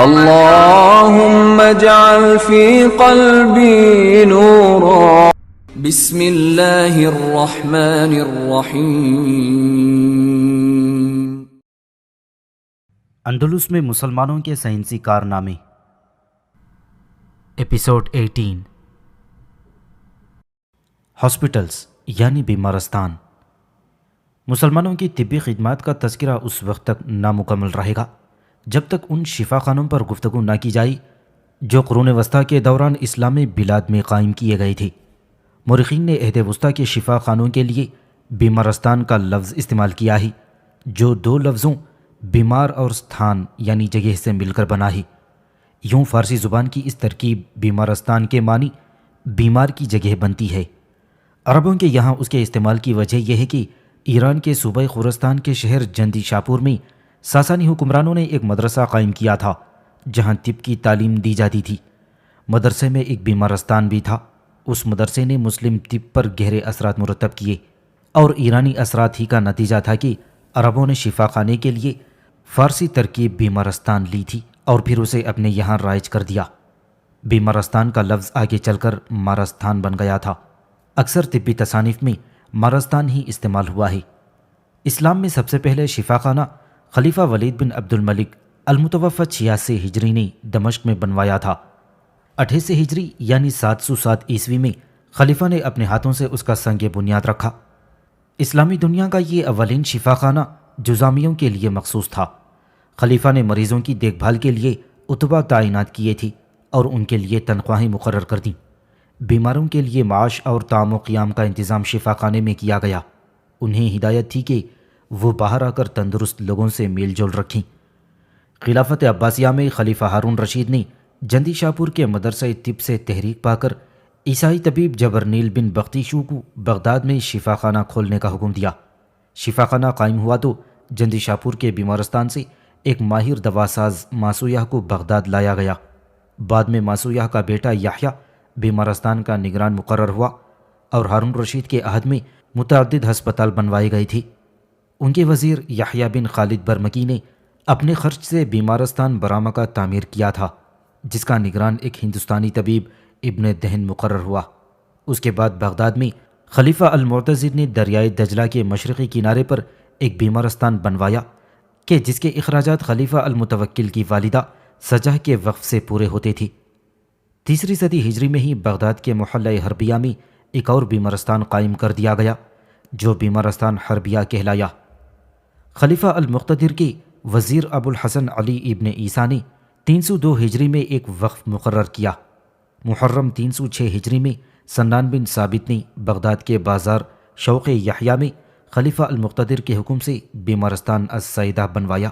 اللهم اجعل في قلبي نورا. بسم اللہ الرحمن الرحیم. اندلس میں مسلمانوں کے سائنسی کارنامے. ایپیسوڈ 18. ہاسپٹلز یعنی بیمارستان. مسلمانوں کی طبی خدمات کا تذکرہ اس وقت تک نامکمل رہے گا جب تک ان شفا خانوں پر گفتگو نہ کی جائے جو قرون وسطیٰ کے دوران اسلامی بلاد میں قائم کیے گئے تھے. مورخین نے عہد وسطیٰ کے شفا خانوں کے لیے بیمارستان کا لفظ استعمال کیا ہے جو دو لفظوں بیمار اور ستھان یعنی جگہ سے مل کر بنا ہے. یوں فارسی زبان کی اس ترکیب بیمارستان کے معنی بیمار کی جگہ بنتی ہے. عربوں کے یہاں اس کے استعمال کی وجہ یہ ہے کہ ایران کے صوبہ خراسان کے شہر جندی شاپور میں ساسانی حکمرانوں نے ایک مدرسہ قائم کیا تھا جہاں طب کی تعلیم دی جاتی تھی. مدرسے میں ایک بیمارستان بھی تھا. اس مدرسے نے مسلم طب پر گہرے اثرات مرتب کیے اور ایرانی اثرات ہی کا نتیجہ تھا کہ عربوں نے شفا خانے کے لیے فارسی ترکیب بیمارستان لی تھی اور پھر اسے اپنے یہاں رائج کر دیا. بیمارستان کا لفظ آگے چل کر مارستان بن گیا تھا. اکثر طبی تصانیف میں مارستان ہی استعمال ہوا ہے. اسلام میں سب سے پہلے شفا خانہ خلیفہ ولید بن عبد الملک المتوفی 86 ہجری نے دمشق میں بنوایا تھا. 88 ہجری یعنی 707 عیسوی میں خلیفہ نے اپنے ہاتھوں سے اس کا سنگ بنیاد رکھا. اسلامی دنیا کا یہ اولین شفا خانہ جزامیوں کے لیے مخصوص تھا. خلیفہ نے مریضوں کی دیکھ بھال کے لیے اتباع تعینات کیے تھے اور ان کے لیے تنخواہیں مقرر کر دیں. بیماروں کے لیے معاش اور طعام و قیام کا انتظام شفا خانے میں کیا گیا. انہیں ہدایت تھی کہ وہ باہر آ کر تندرست لوگوں سے میل جول رکھیں. خلافت عباسیہ میں خلیفہ ہارون رشید نے جندی شاپور کے مدرسہ طب سے تحریک پا کر عیسائی طبیب جبرنیل بن بختیشو کو بغداد میں شفا خانہ کھولنے کا حکم دیا. شفا خانہ قائم ہوا تو جندی شاپور کے بیمارستان سے ایک ماہر دواساز ماسویہ کو بغداد لایا گیا. بعد میں ماسویہ کا بیٹا یحییٰ بیمارستان کا نگران مقرر ہوا اور ہارون رشید کے عہد میں متعدد ہسپتال بنوائے گئے تھے. ان کے وزیر یحییٰ بن خالد برمکی نے اپنے خرچ سے بیمارستان برامہ کا تعمیر کیا تھا جس کا نگران ایک ہندوستانی طبیب ابن دہن مقرر ہوا. اس کے بعد بغداد میں خلیفہ المعتضد نے دریائے دجلہ کے مشرقی کنارے پر ایک بیمارستان بنوایا کہ جس کے اخراجات خلیفہ المتوکل کی والدہ سجح کے وقف سے پورے ہوتے تھے. 3 صدی ہجری میں ہی بغداد کے محلہ حربیہ میں ایک اور بیمارستان قائم کر دیا گیا جو بیمارستان حربیہ کہلایا. خلیفہ المقتدر کے وزیر ابو الحسن علی ابن عیسیٰ نے 302 ہجری میں ایک وقف مقرر کیا. محرم 306 ہجری میں سنان بن ثابت نے بغداد کے بازار شوق یحییٰ میں خلیفہ المقتدر کے حکم سے بیمارستان السیدہ بنوایا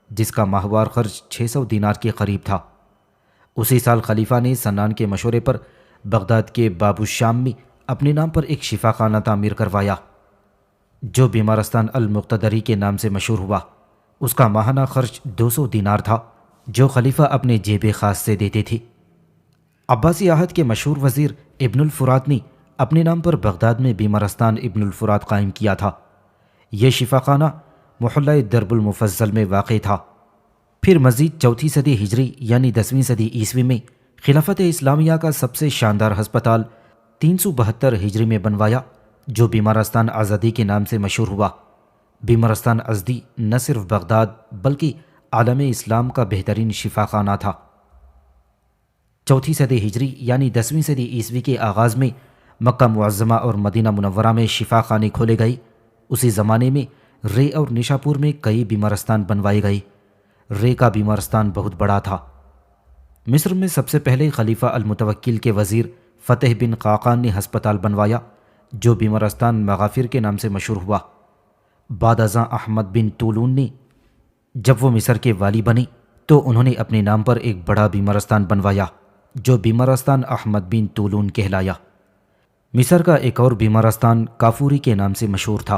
جس کا ماہوار خرچ 600 دینار کے قریب تھا. اسی سال خلیفہ نے سنان کے مشورے پر بغداد کے باب الشام میں اپنے نام پر ایک شفا خانہ تعمیر کروایا جو بیمارستان المقتدری کے نام سے مشہور ہوا. اس کا ماہانہ خرچ 200 دینار تھا جو خلیفہ اپنے جیب خاص سے دیتے تھے. عباسی عہد کے مشہور وزیر ابن الفرات نے اپنے نام پر بغداد میں بیمارستان ابن الفرات قائم کیا تھا. یہ شفا خانہ محلہ درب المفضل میں واقع تھا. پھر مزید 4 صدی ہجری یعنی 10ویں صدی عیسوی میں خلافت اسلامیہ کا سب سے شاندار ہسپتال 372 ہجری میں بنوایا جو بیمارستان آزادی کے نام سے مشہور ہوا. بیمارستان ازدی نہ صرف بغداد بلکہ عالم اسلام کا بہترین شفا خانہ تھا. 4 صدی ہجری یعنی 10ویں صدی عیسوی کے آغاز میں مکہ معظمہ اور مدینہ منورہ میں شفا خانے کھولے گئے. اسی زمانے میں رے اور نشاپور میں کئی بیمارستان بنوائے گئے. رے کا بیمارستان بہت بڑا تھا. مصر میں سب سے پہلے خلیفہ المتوکل کے وزیر فتح بن قاقان نے ہسپتال بنوایا جو بیمارستان مغافر کے نام سے مشہور ہوا. بعد ازاں احمد بن طولون نے جب وہ مصر کے والی بنے تو انہوں نے اپنے نام پر ایک بڑا بیمارستان بنوایا جو بیمارستان احمد بن طولون کہلایا. مصر کا ایک اور بیمارستان کافوری کے نام سے مشہور تھا.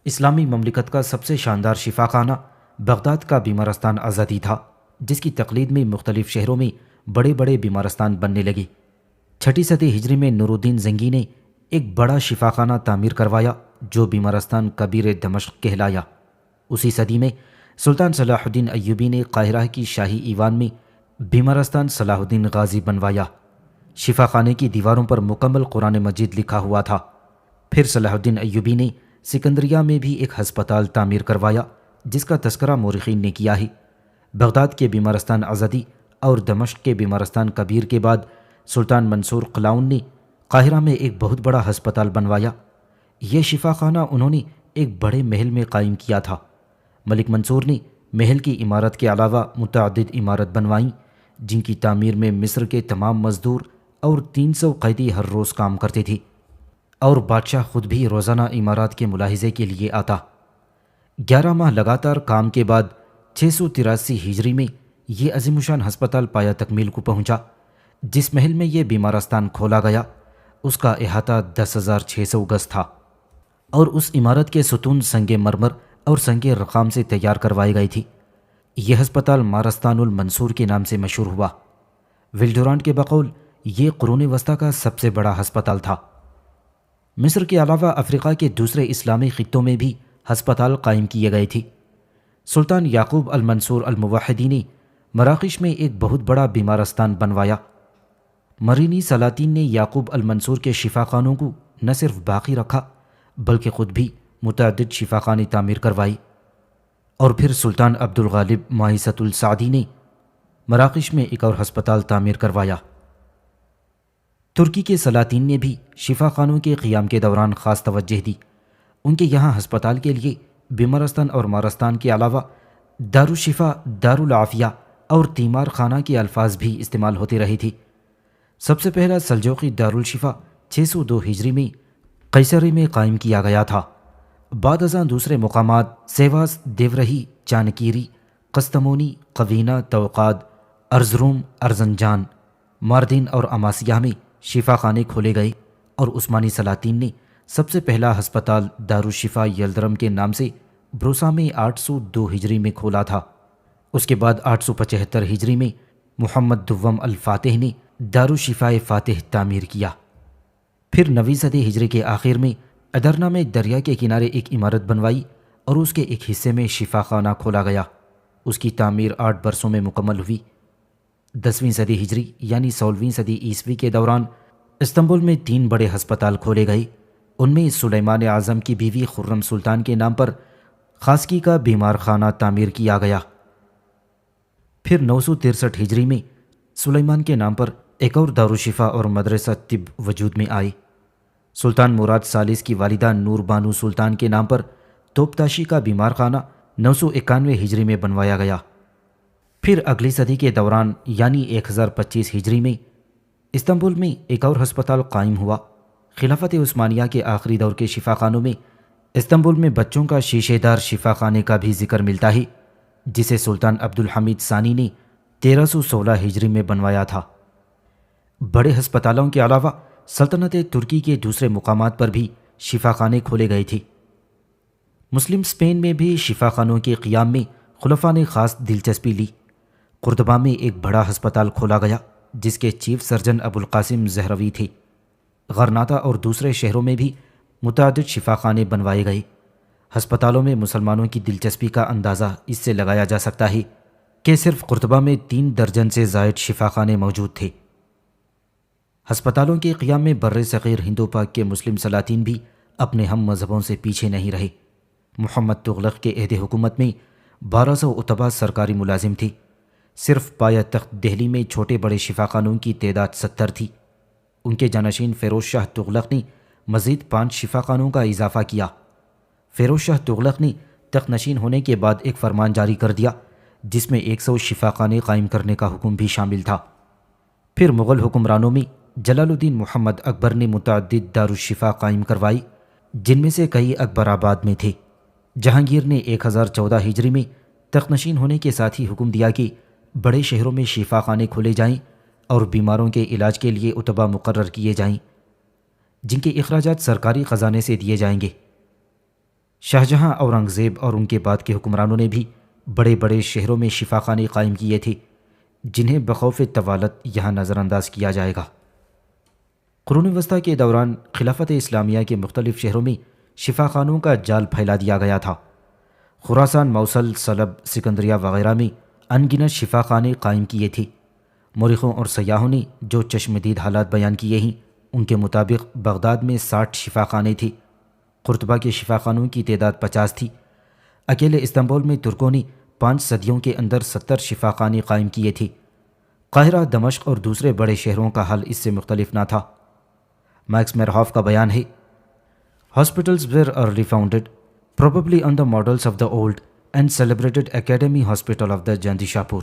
اسلامی مملکت کا سب سے شاندار شفا خانہ بغداد کا بیمارستان آزادی تھا جس کی تقلید میں مختلف شہروں میں بڑے بڑے بیمارستان بننے لگے. 6 صدی ہجری میں نور الدین زنگی نے ایک بڑا شفا خانہ تعمیر کروایا جو بیمارستان کبیر دمشق کہلایا. اسی صدی میں سلطان صلاح الدین ایوبی نے قاہرہ کی شاہی ایوان میں بیمارستان صلاح الدین غازی بنوایا۔ شفا خانے کی دیواروں پر مکمل قرآن مجید لکھا ہوا تھا۔ پھر صلاح الدین ایوبی نے سکندریہ میں بھی ایک ہسپتال تعمیر کروایا جس کا تذکرہ مورخین نے کیا ہے۔ بغداد کے بیمارستان عزدی اور دمشق کے بیمارستان کبیر کے بعد سلطان منصور قلاؤن نے قاہرہ میں ایک بہت بڑا ہسپتال بنوایا۔ یہ شفا خانہ انہوں نے ایک بڑے محل میں قائم کیا تھا۔ ملک منصور نے محل کی عمارت کے علاوہ متعدد عمارت بنوائیں جن کی تعمیر میں مصر کے تمام مزدور اور 300 قیدی ہر روز کام کرتے تھے، اور بادشاہ خود بھی روزانہ عمارات کے ملاحظے کے لیے آتا۔ 11 ماہ لگاتار کام کے بعد 683 ہجری میں یہ عظیم الشان ہسپتال پایا تکمیل کو پہنچا۔ جس محل میں یہ بیمارستان کھولا گیا اس کا احاطہ 10,600 گز تھا، اور اس عمارت کے ستون سنگ مرمر اور سنگ رخام سے تیار کروائے گئے تھی۔ یہ ہسپتال مارستان المنصور کے نام سے مشہور ہوا۔ ولڈورانٹ کے بقول یہ قرون وسطیٰ کا سب سے بڑا ہسپتال تھا۔ مصر کے علاوہ افریقہ کے دوسرے اسلامی خطوں میں بھی ہسپتال قائم کیے گئے تھے۔ سلطان یعقوب المنصور الموحدی نے مراکش میں ایک بہت بڑا بیمارستان بنوایا۔ مرینی سلاطین نے یعقوب المنصور کے شفا خانوں کو نہ صرف باقی رکھا بلکہ خود بھی متعدد شفا خانے تعمیر کروائی۔ اور پھر سلطان عبد الغالب معیست السعدی نے مراکش میں ایک اور ہسپتال تعمیر کروایا۔ ترکی کے سلاطین نے بھی شفا خانوں کے قیام کے دوران خاص توجہ دی۔ ان کے یہاں ہسپتال کے لیے بیمارستان اور مارستان کے علاوہ دارالشفا، دارالعافیہ اور تیمار خانہ کے الفاظ بھی استعمال ہوتے رہے تھے۔ سب سے پہلا سلجوقی دارالشفا 602 ہجری میں قیصر میں قائم کیا گیا تھا۔ بعد ازاں دوسرے مقامات سیواس، دیورہی، چانکیری، قسطمونی، قوینہ، توقاد، ارزروم، ارزنجان، ماردین اور اماسیہ میں شفا خانے کھولے گئے، اور عثمانی سلاطین نے سب سے پہلا ہسپتال دارالشفا یلدرم کے نام سے بروسا میں 802 ہجری میں کھولا تھا۔ اس کے بعد 875 ہجری میں محمد دوم الفاتح نے دارالشفا فاتح تعمیر کیا۔ پھر 9ویں صدی ہجری کے آخر میں ادرنا میں دریا کے کنارے ایک عمارت بنوائی اور اس کے ایک حصے میں شفا خانہ کھولا گیا۔ اس کی تعمیر 8 برسوں میں مکمل ہوئی۔ 10ویں صدی ہجری یعنی 16ویں صدی عیسوی کے دوران استنبول میں 3 بڑے ہسپتال کھولے گئے۔ ان میں سلیمان اعظم کی بیوی خرم سلطان کے نام پر خاسکی کا بیمار خانہ تعمیر کیا گیا۔ پھر 963 ہجری میں سلیمان کے نام پر ایک اور دارالشفا اور مدرسہ طب وجود میں آئے۔ سلطان مراد ثالث کی والدہ نور بانو سلطان کے نام پر توپتاشی کا بیمار خانہ 991 ہجری میں بنوایا گیا۔ پھر اگلی صدی کے دوران یعنی 1025 ہجری میں استنبول میں ایک اور ہسپتال قائم ہوا۔ خلافت عثمانیہ کے آخری دور کے شفا خانوں میں استنبول میں بچوں کا شیشے دار شفا خانے کا بھی ذکر ملتا ہے، جسے سلطان عبد الحمید ثانی نے 1316 ہجری میں بنوایا تھا۔ بڑے ہسپتالوں کے علاوہ سلطنت ترکی کے دوسرے مقامات پر بھی شفا خانے کھولے گئے تھے۔ مسلم اسپین میں بھی شفا خانوں کے قیام میں خلفاء نے خاص دلچسپی لی۔ قرطبہ میں ایک بڑا ہسپتال کھولا گیا جس کے چیف سرجن ابو القاسم زہروی تھے۔ غرناطہ اور دوسرے شہروں میں بھی متعدد شفا خانے بنوائے گئے۔ ہسپتالوں میں مسلمانوں کی دلچسپی کا اندازہ اس سے لگایا جا سکتا ہے کہ صرف قرطبہ میں 3 درجن سے زائد شفا خانے موجود تھے۔ ہسپتالوں کے قیام میں بر صغیر ہندو پاک کے مسلم سلاطین بھی اپنے ہم مذہبوں سے پیچھے نہیں رہے۔ محمد تغلق کے عہد حکومت میں 1200 اتباع سرکاری ملازم تھے۔ صرف پایا تخت دہلی میں چھوٹے بڑے شفا خانوں کی تعداد 70 تھی۔ ان کے جانشین فیروز شاہ تغلق نے مزید 5 شفا خانوں کا اضافہ کیا۔ فیروز شاہ تغلق نے تخت نشین ہونے کے بعد ایک فرمان جاری کر دیا جس میں 100 شفا خانے قائم کرنے کا حکم بھی شامل تھا۔ پھر مغل حکمرانوں میں جلال الدین محمد اکبر نے متعدد دارالشفا قائم کروائی جن میں سے کئی اکبر آباد میں تھے۔ جہانگیر نے 1014 ہجری میں تخت نشین ہونے کے ساتھ ہی حکم دیا کہ بڑے شہروں میں شفا خانے کھولے جائیں اور بیماروں کے علاج کے لیے اتباع مقرر کیے جائیں جن کے اخراجات سرکاری خزانے سے دیے جائیں گے۔ شاہجہاں، اورنگزیب اور ان کے بعد کے حکمرانوں نے بھی بڑے بڑے شہروں میں شفا خانے قائم کیے تھے جنہیں بخوف طوالت یہاں نظر انداز کیا جائے گا۔ قرون وسطیٰ کے دوران خلافت اسلامیہ کے مختلف شہروں میں شفا خانوں کا جال پھیلا دیا گیا تھا۔ خراسان، موصل، سلب، سکندریہ وغیرہ میں ان گنت شفا خانے قائم کیے تھے۔ مورخوں اور سیاحوں نے جو چشمدید حالات بیان کیے ہیں ان کے مطابق بغداد میں 60 شفا خانے تھے۔ قرطبہ کے شفا خانوں کی تعداد 50 تھی۔ اکیلے استنبول میں ترکوں نے 5 صدیوں کے اندر 70 شفا خانے قائم کیے تھے۔ قاہرہ، دمشق اور دوسرے بڑے شہروں کا حال اس سے مختلف نہ تھا۔ میکس میرہاف کا بیان ہے، Hospitals were early founded, probably on the models of the old and celebrated Academy Hospital of the Jandishapur.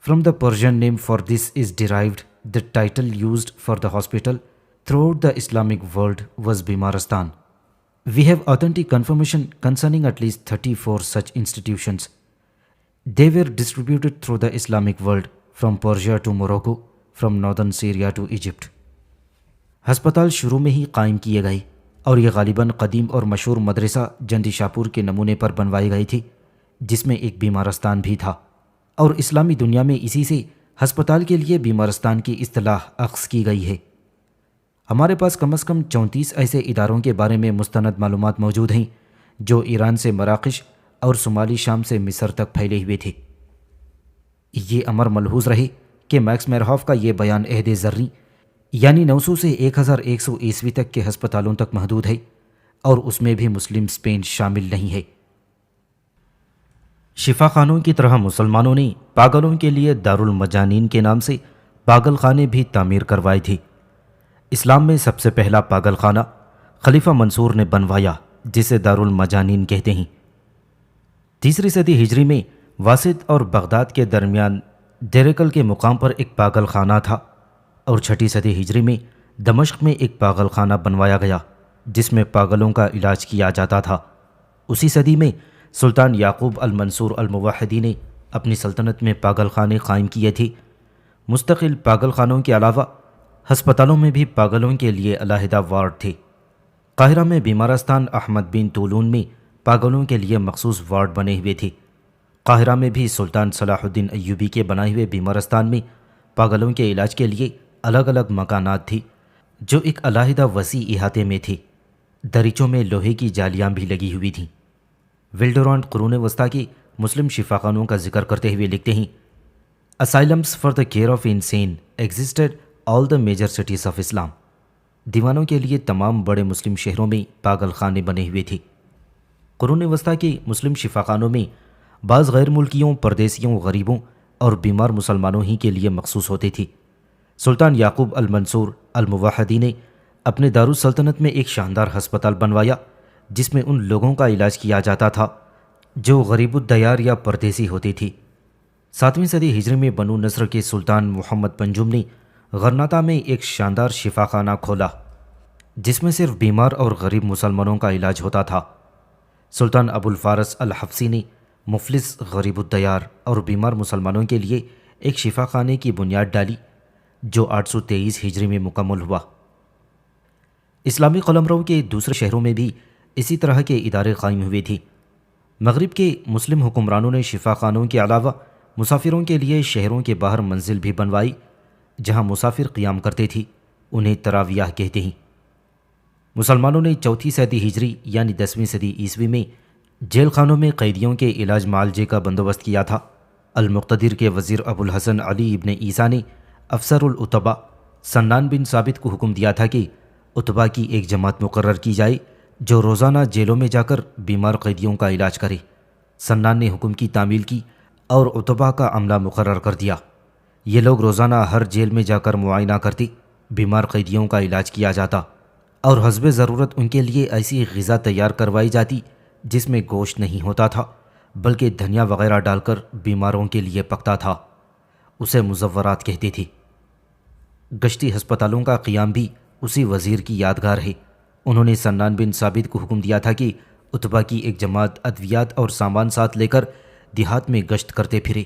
From the Persian name for this is derived the title used for the hospital throughout the Islamic world was Bimaristan. We have authentic confirmation concerning at least 34 such institutions. They were distributed through the Islamic world from Persia to Morocco, from northern Syria to Egypt. ہسپتال شروع میں ہی قائم کیے گئے اور یہ غالباً قدیم اور مشہور مدرسہ جندی شاپور کے نمونے پر بنوائے گئے تھے، جس میں ایک بیمارستان بھی تھا، اور اسلامی دنیا میں اسی سے ہسپتال کے لیے بیمارستان کی اصطلاح اخذ کی گئی ہے۔ ہمارے پاس کم از کم 34 ایسے اداروں کے بارے میں مستند معلومات موجود ہیں جو ایران سے مراکش اور شمالی شام سے مصر تک پھیلے ہوئے تھے۔ یہ امر ملحوظ رہے کہ میکس میرہاف کا یہ بیان عہد زرعی یعنی 900 سے 1100 عیسوی تک کے ہسپتالوں تک محدود ہے، اور اس میں بھی مسلم اسپین شامل نہیں ہے۔ شفا خانوں کی طرح مسلمانوں نے پاگلوں کے لیے دارالمجانین کے نام سے پاگل خانے بھی تعمیر کروائے تھے۔ اسلام میں سب سے پہلا پاگل خانہ خلیفہ منصور نے بنوایا، جسے دارالمجانین کہتے ہیں۔ 3 صدی ہجری میں واسط اور بغداد کے درمیان دیرکل کے مقام پر ایک پاگل خانہ تھا، اور 6 صدی ہجری میں دمشق میں ایک پاگل خانہ بنوایا گیا جس میں پاگلوں کا علاج کیا جاتا تھا۔ اسی صدی میں سلطان یعقوب المنصور الموحدی نے اپنی سلطنت میں پاگل خانے قائم کیے تھے۔ مستقل پاگل خانوں کے علاوہ ہسپتالوں میں بھی پاگلوں کے لیے علیحدہ وارڈ تھے۔ قاہرہ میں بیمارستان احمد بن طولون میں پاگلوں کے لیے مخصوص وارڈ بنے ہوئے تھے۔ قاہرہ میں بھی سلطان صلاح الدین ایوبی کے بنائے ہوئے بیمارستان میں پاگلوں کے علاج کے لیے الگ الگ مکانات تھی جو ایک علیحدہ وسیع احاطے میں تھے۔ دریچوں میں لوہے کی جالیاں بھی لگی ہوئی تھیں۔ ولڈورانٹ قرون وسطیٰ کی مسلم شفاخانوں کا ذکر کرتے ہوئے لکھتے ہیں، asylums for the care of insane existed all the major cities of Islam. دیوانوں کے لیے تمام بڑے مسلم شہروں میں پاگل خانے بنے ہوئے تھے۔ قرون وسطیٰ کے مسلم شفاخانوں میں بعض غیر ملکیوں، پردیسیوں، غریبوں اور بیمار مسلمانوں ہی کے لیے مخصوص ہوتے تھے۔ سلطان یعقوب المنصور الموحدی نے اپنے دارالسلطنت میں ایک شاندار ہسپتال بنوایا جس میں ان لوگوں کا علاج کیا جاتا تھا جو غریب الدیار یا پردیسی ہوتی تھی۔ 7ویں صدی ہجری میں بنو نصر کے سلطان محمد پنجم نے غرناطہ میں ایک شاندار شفاخانہ کھولا جس میں صرف بیمار اور غریب مسلمانوں کا علاج ہوتا تھا۔ سلطان ابو الفارس الحفصی نے مفلس، غریب الدیار اور بیمار مسلمانوں کے لیے ایک شفاخانے کی بنیاد ڈالی جو 823 ہجری میں مکمل ہوا۔ اسلامی قلمرو کے دوسرے شہروں میں بھی اسی طرح کے ادارے قائم ہوئے تھے۔ مغرب کے مسلم حکمرانوں نے شفا خانوں کے علاوہ مسافروں کے لیے شہروں کے باہر منزل بھی بنوائی جہاں مسافر قیام کرتے تھے، انہیں تراویح کہتے ہیں۔ مسلمانوں نے 4 صدی ہجری یعنی 10ویں صدی عیسوی میں جیل خانوں میں قیدیوں کے علاج معالجے کا بندوبست کیا تھا۔ المقتدر کے وزیر ابو الحسن علی ابن عیسیٰ نے افسر العتبا سنان بن ثابت کو حکم دیا تھا کہ عتبا کی ایک جماعت مقرر کی جائے جو روزانہ جیلوں میں جا کر بیمار قیدیوں کا علاج کرے۔ سنان نے حکم کی تعمیل کی اور عتبا کا عملہ مقرر کر دیا۔ یہ لوگ روزانہ ہر جیل میں جا کر معائنہ کرتے، بیمار قیدیوں کا علاج کیا جاتا اور حسب ضرورت ان کے لیے ایسی غذا تیار کروائی جاتی جس میں گوشت نہیں ہوتا تھا بلکہ دھنیا وغیرہ ڈال کر بیماروں کے لیے پکتا تھا۔ اسے مزورات کہتے تھے۔ گشتی ہسپتالوں کا قیام بھی اسی وزیر کی یادگار ہے۔ انہوں نے سنان بن ثابت کو حکم دیا تھا کہ عتبہ کی ایک جماعت ادویات اور سامان ساتھ لے کر دیہات میں گشت کرتے پھرے۔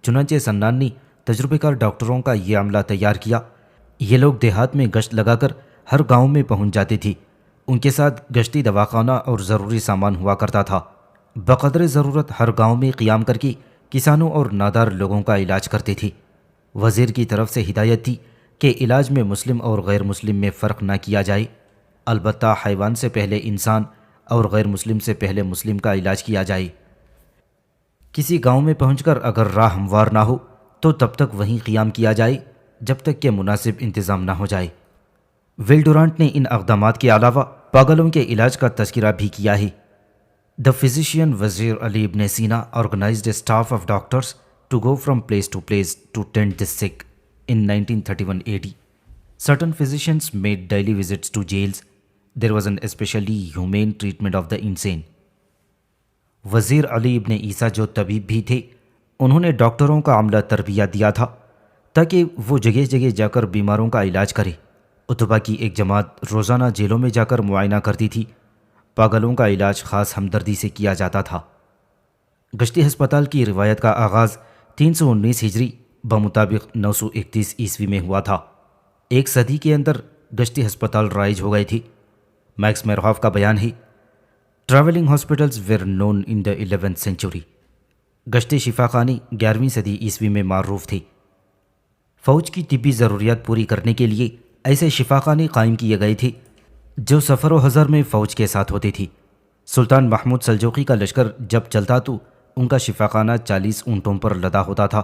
چنانچہ سنان نے تجربے کار ڈاکٹروں کا یہ عملہ تیار کیا۔ یہ لوگ دیہات میں گشت لگا کر ہر گاؤں میں پہنچ جاتے تھے۔ ان کے ساتھ گشتی دواخانہ اور ضروری سامان ہوا کرتا تھا۔ بقدر ضرورت ہر گاؤں میں قیام کر کے کسانوں اور نادار لوگوں کا علاج کرتے تھے۔ وزیر کی طرف سے ہدایت تھی کہ علاج میں مسلم اور غیر مسلم میں فرق نہ کیا جائے، البتہ حیوان سے پہلے انسان اور غیر مسلم سے پہلے مسلم کا علاج کیا جائے۔ کسی گاؤں میں پہنچ کر اگر راہ ہموار نہ ہو تو تب تک وہیں قیام کیا جائے جب تک کہ مناسب انتظام نہ ہو جائے۔ ول ڈورانٹ نے ان اقدامات کے علاوہ پاگلوں کے علاج کا تذکرہ بھی کیا ہے۔ The physician Wazir Ali ibn Sina organized a staff of doctors to go from place to place to tend the sick in 1931 AD. Certain physicians made daily visits to jails. There was an especially humane treatment of the insane. وزیر علی ابن عیسیٰ جو طبیب بھی تھے، انہوں نے ڈاکٹروں کا عملہ تربیہ دیا تھا تاکہ وہ جگہ جگہ جا کر بیماروں کا علاج کرے۔ اتبا کی ایک جماعت روزانہ جیلوں میں جا کر معائنہ کرتی تھی۔ پاگلوں کا علاج خاص ہمدردی سے کیا جاتا تھا۔ گشتی ہسپتال کی روایت کا آغاز 319 ہجری بمطابق 931 عیسوی میں ہوا تھا۔ ایک صدی کے اندر گشتی ہسپتال رائج ہو گئے تھے۔ میکس میرہاف کا بیان ہے، ٹریولنگ ہاسپٹلز ویر نون ان دا 11th سینچری۔ گشتی شفا خانے 11ویں صدی عیسوی میں معروف تھے۔ فوج کی طبی ضروریات پوری کرنے کے لیے ایسے شفا خانے قائم کیے گئے تھے جو سفر و حضر میں فوج کے ساتھ ہوتی تھی۔ سلطان محمود سلجوقی کا لشکر جب چلتا تو ان کا شفا خانہ 40 اونٹوں پر لدا ہوتا تھا،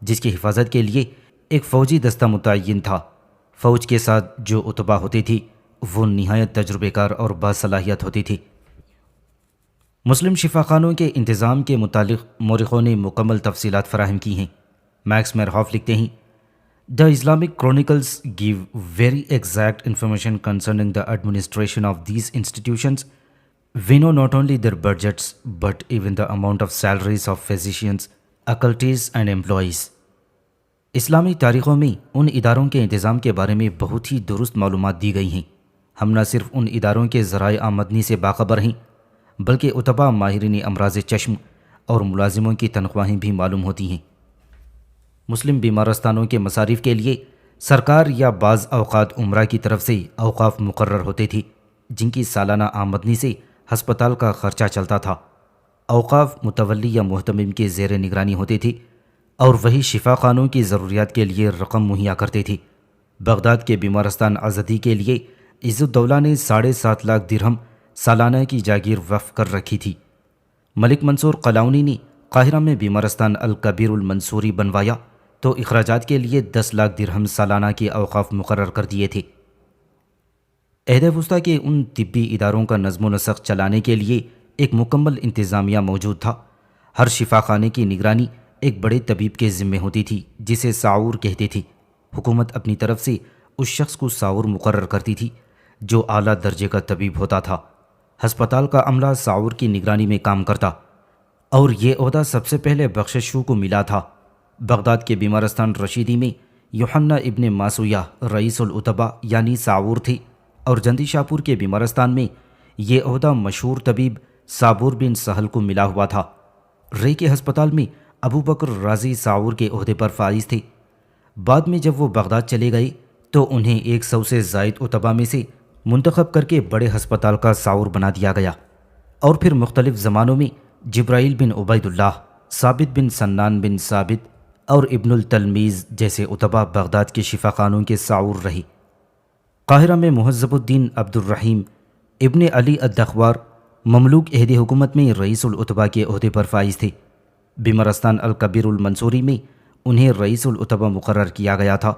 جس کی حفاظت کے لیے ایک فوجی دستہ متعین تھا۔ فوج کے ساتھ جو اتباع ہوتی تھی وہ نہایت تجربے کار اور باصلاحیت ہوتی تھی۔ مسلم شفا خانوں کے انتظام کے متعلق مورخوں نے مکمل تفصیلات فراہم کی ہیں۔ میکس میرہاف لکھتے ہیں، The Islamic chronicles give very exact information concerning the administration of these institutions. We know not only their budgets, but even the amount of salaries of physicians, occultists and employees. اسلامی تاریخوں میں ان اداروں کے انتظام کے بارے میں بہت ہی درست معلومات دی گئی ہیں۔ ہم نہ صرف ان اداروں کے ذرائع آمدنی سے باخبر ہیں، بلکہ اتباع ماہرین امراض چشم اور ملازموں کی تنخواہیں بھی معلوم ہوتی ہیں۔ مسلم بیمارستانوں کے مصارف کے لیے سرکار یا بعض اوقات عمرہ کی طرف سے اوقاف مقرر ہوتے تھے، جن کی سالانہ آمدنی سے ہسپتال کا خرچہ چلتا تھا۔ اوقاف متولی یا محتمم کے زیر نگرانی ہوتے تھے اور وہی شفا خانوں کی ضروریات کے لیے رقم مہیا کرتے تھے۔ بغداد کے بیمارستان عزدی کے لیے عز الدولہ نے 7.5 لاکھ درہم سالانہ کی جاگیر وقف کر رکھی تھی۔ ملک منصور قلاؤنی نے قاہرہ میں بیمارستان الکبیر المنصوری بنوایا تو اخراجات کے لیے 10 لاکھ درہم سالانہ کے اوقاف مقرر کر دیے تھے۔ عہد وسطیٰ کے ان طبی اداروں کا نظم و نسق چلانے کے لیے ایک مکمل انتظامیہ موجود تھا۔ ہر شفا خانے کی نگرانی ایک بڑے طبیب کے ذمے ہوتی تھی جسے ساعور کہتے تھے۔ حکومت اپنی طرف سے اس شخص کو ساعور مقرر کرتی تھی جو اعلیٰ درجے کا طبیب ہوتا تھا۔ ہسپتال کا عملہ ساعور کی نگرانی میں کام کرتا اور یہ عہدہ سب سے پہلے بخششو کو ملا تھا۔ بغداد کے بیمارستان رشیدی میں یوحنا ابن ماسویہ رئیس الاتباء یعنی ساعور تھے، اور جندی شاپور کے بیمارستان میں یہ عہدہ مشہور طبیب صابور بن سہل کو ملا ہوا تھا۔ رے کے ہسپتال میں ابو بکر رازی ساعور کے عہدے پر فائز تھے۔ بعد میں جب وہ بغداد چلے گئے تو انہیں 100 سے زائد اتباء میں سے منتخب کر کے بڑے ہسپتال کا ساعور بنا دیا گیا، اور پھر مختلف زمانوں میں جبرائیل بن عبید اللہ، ثابت بن سنان بن ثابت اور ابن التلمیذ جیسے اتباء بغداد کے شفا خانوں کے ساعور رہے۔ قاہرہ میں مہذب الدین عبد الرحیم ابن علی الدخوار مملوک عہد حکومت میں رئیس الاتباء کے عہدے پر فائز تھے۔ بیمارستان الکبیر المنصوری میں انہیں رئیس الاتباء مقرر کیا گیا تھا۔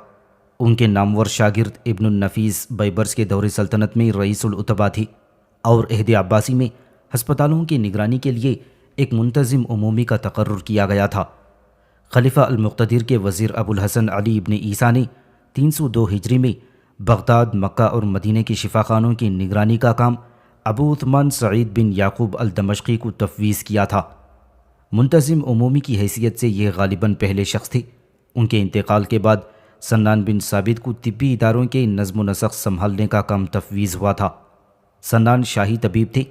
ان کے نامور شاگرد ابن النفیس بیبرس کے دور سلطنت میں رئیس الاتباء تھے، اور عہد عباسی میں ہسپتالوں کی نگرانی کے لیے ایک منتظم عمومی کا تقرر کیا گیا تھا۔ خلیفہ المقتدر کے وزیر ابو الحسن علی ابن عیسیٰ نے 302 ہجری میں بغداد، مکہ اور مدینہ کی شفا خانوں کی نگرانی کا کام ابو عثمان سعید بن یعقوب الدمشقی کو تفویض کیا تھا۔ منتظم عمومی کی حیثیت سے یہ غالباً پہلے شخص تھے۔ ان کے انتقال کے بعد سنان بن ثابت کو طبی اداروں کے نظم و نسق سنبھالنے کا کام تفویض ہوا تھا۔ سنان شاہی طبیب تھے،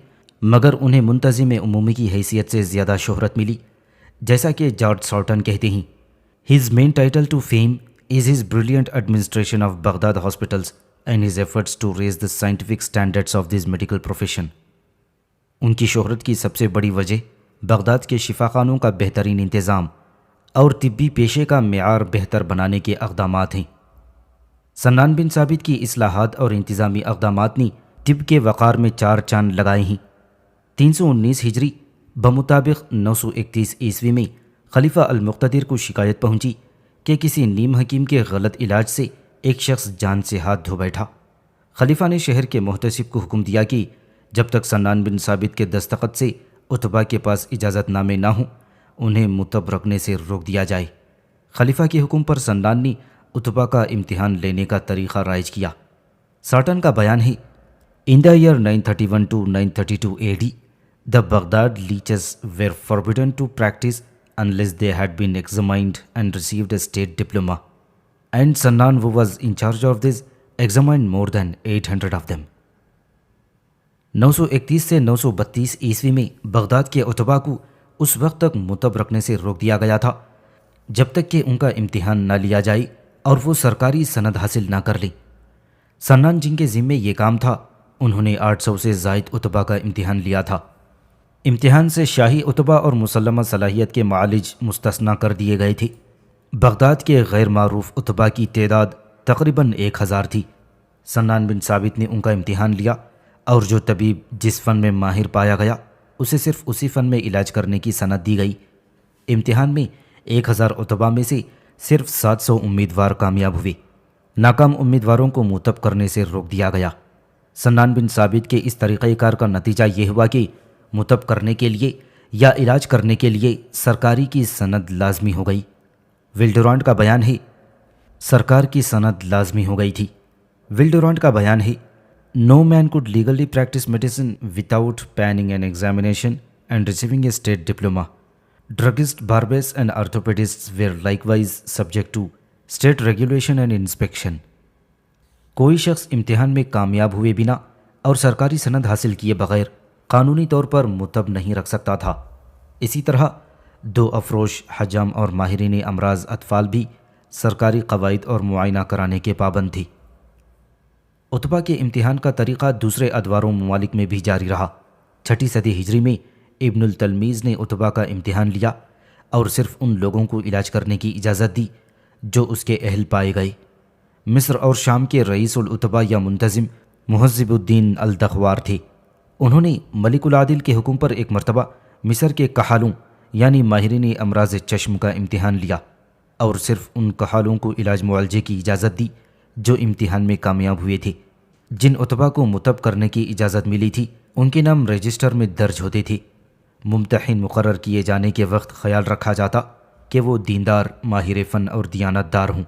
مگر انہیں منتظم عمومی کی حیثیت سے زیادہ شہرت ملی۔ جیسا کہ جارج سارٹن کہتے ہیں، his main title to fame is his brilliant administration of Baghdad hospitals and his efforts to raise the scientific standards of this medical profession. ان کی شہرت کی سب سے بڑی وجہ بغداد کے شفا خانوں کا بہترین انتظام اور طبی پیشے کا معیار بہتر بنانے کے اقدامات ہیں۔ سنان بن ثابت کی اصلاحات اور انتظامی اقدامات نے طب کے وقار میں 4 چاند لگائے ہیں۔ 319 ہجری بمطابق 931 عیسوی میں خلیفہ المقتدر کو شکایت پہنچی کہ کسی نیم حکیم کے غلط علاج سے ایک شخص جان سے ہاتھ دھو بیٹھا۔ خلیفہ نے شہر کے محتسب کو حکم دیا کہ جب تک سنان بن ثابت کے دستخط سے عتبہ کے پاس اجازت نامے نہ ہوں انہیں متب رکھنے سے روک دیا جائے۔ خلیفہ کے حکم پر سنان نے عتبہ کا امتحان لینے کا طریقہ رائج کیا۔ ساٹن کا بیان ہے، In the year 931 to 932 AD, the Baghdad leeches were forbidden to practice unless they had been examined and received a state diploma. And Sannan, who was in charge of this, examined more than 800 of them. 931 سے 932 عیسوی میں Baghdad کے عتبہ کو اس وقت تک متب رکھنے سے روک دیا گیا تھا جب تک کہ ان کا امتحان نہ لیا جائے اور وہ سرکاری سند حاصل نہ کر لیں۔ سنان جن کے ذمے یہ کام تھا انہوں نے 800 سے زائد عتبہ کا امتحان لیا تھا۔ امتحان سے شاہی عتبہ اور مسلمہ صلاحیت کے معالج مستثنیٰ کر دیے گئے تھے۔ بغداد کے غیر معروف عتبہ کی تعداد تقریباً 1000 تھی۔ سنان بن ثابت نے ان کا امتحان لیا اور جو طبیب جس فن میں ماہر پایا گیا اسے صرف اسی فن میں علاج کرنے کی سند دی گئی۔ امتحان میں 1000 عتبہ میں سے صرف 700 امیدوار کامیاب ہوئے۔ ناکام امیدواروں کو متب کرنے سے روک دیا گیا۔ سنان بن ثابت کے اس طریقہ کار کا نتیجہ یہ ہوا کہ متب کرنے کے لیے یا علاج کرنے کے لیے سرکاری کی سند لازمی ہو گئی۔ ولڈورانٹ کا بیان ہے، سرکار کی سند لازمی ہو گئی تھی۔ ولڈورانٹ کا بیان ہے، No man could legally practice medicine without passing an examination and receiving a state diploma. Druggists, barbers and orthopedists were likewise subject to state regulation and inspection. کوئی شخص امتحان میں کامیاب ہوئے بنا اور سرکاری سند حاصل کیے بغیر قانونی طور پر متب نہیں رکھ سکتا تھا۔ اسی طرح 2 افروش، حجام اور ماہرین امراض اطفال بھی سرکاری قواعد اور معائنہ کرانے کے پابند تھی۔ عتبہ کے امتحان کا طریقہ دوسرے ادوار و ممالک میں بھی جاری رہا۔ 6 صدی ہجری میں ابن التلمیذ نے عتبہ کا امتحان لیا اور صرف ان لوگوں کو علاج کرنے کی اجازت دی جو اس کے اہل پائے گئے۔ مصر اور شام کے رئیس العتبہ یا منتظم مہذب الدین الدخوار تھے۔ انہوں نے ملک العادل کے حکم پر ایک مرتبہ مصر کے کحالوں یعنی ماہرین امراض چشم کا امتحان لیا اور صرف ان کحالوں کو علاج معالجے کی اجازت دی جو امتحان میں کامیاب ہوئے تھے۔ جن عتبہ کو متب کرنے کی اجازت ملی تھی ان کے نام رجسٹر میں درج ہوتے تھے۔ ممتحن مقرر کیے جانے کے وقت خیال رکھا جاتا کہ وہ دیندار، ماہر فن اور دیانت دار ہوں۔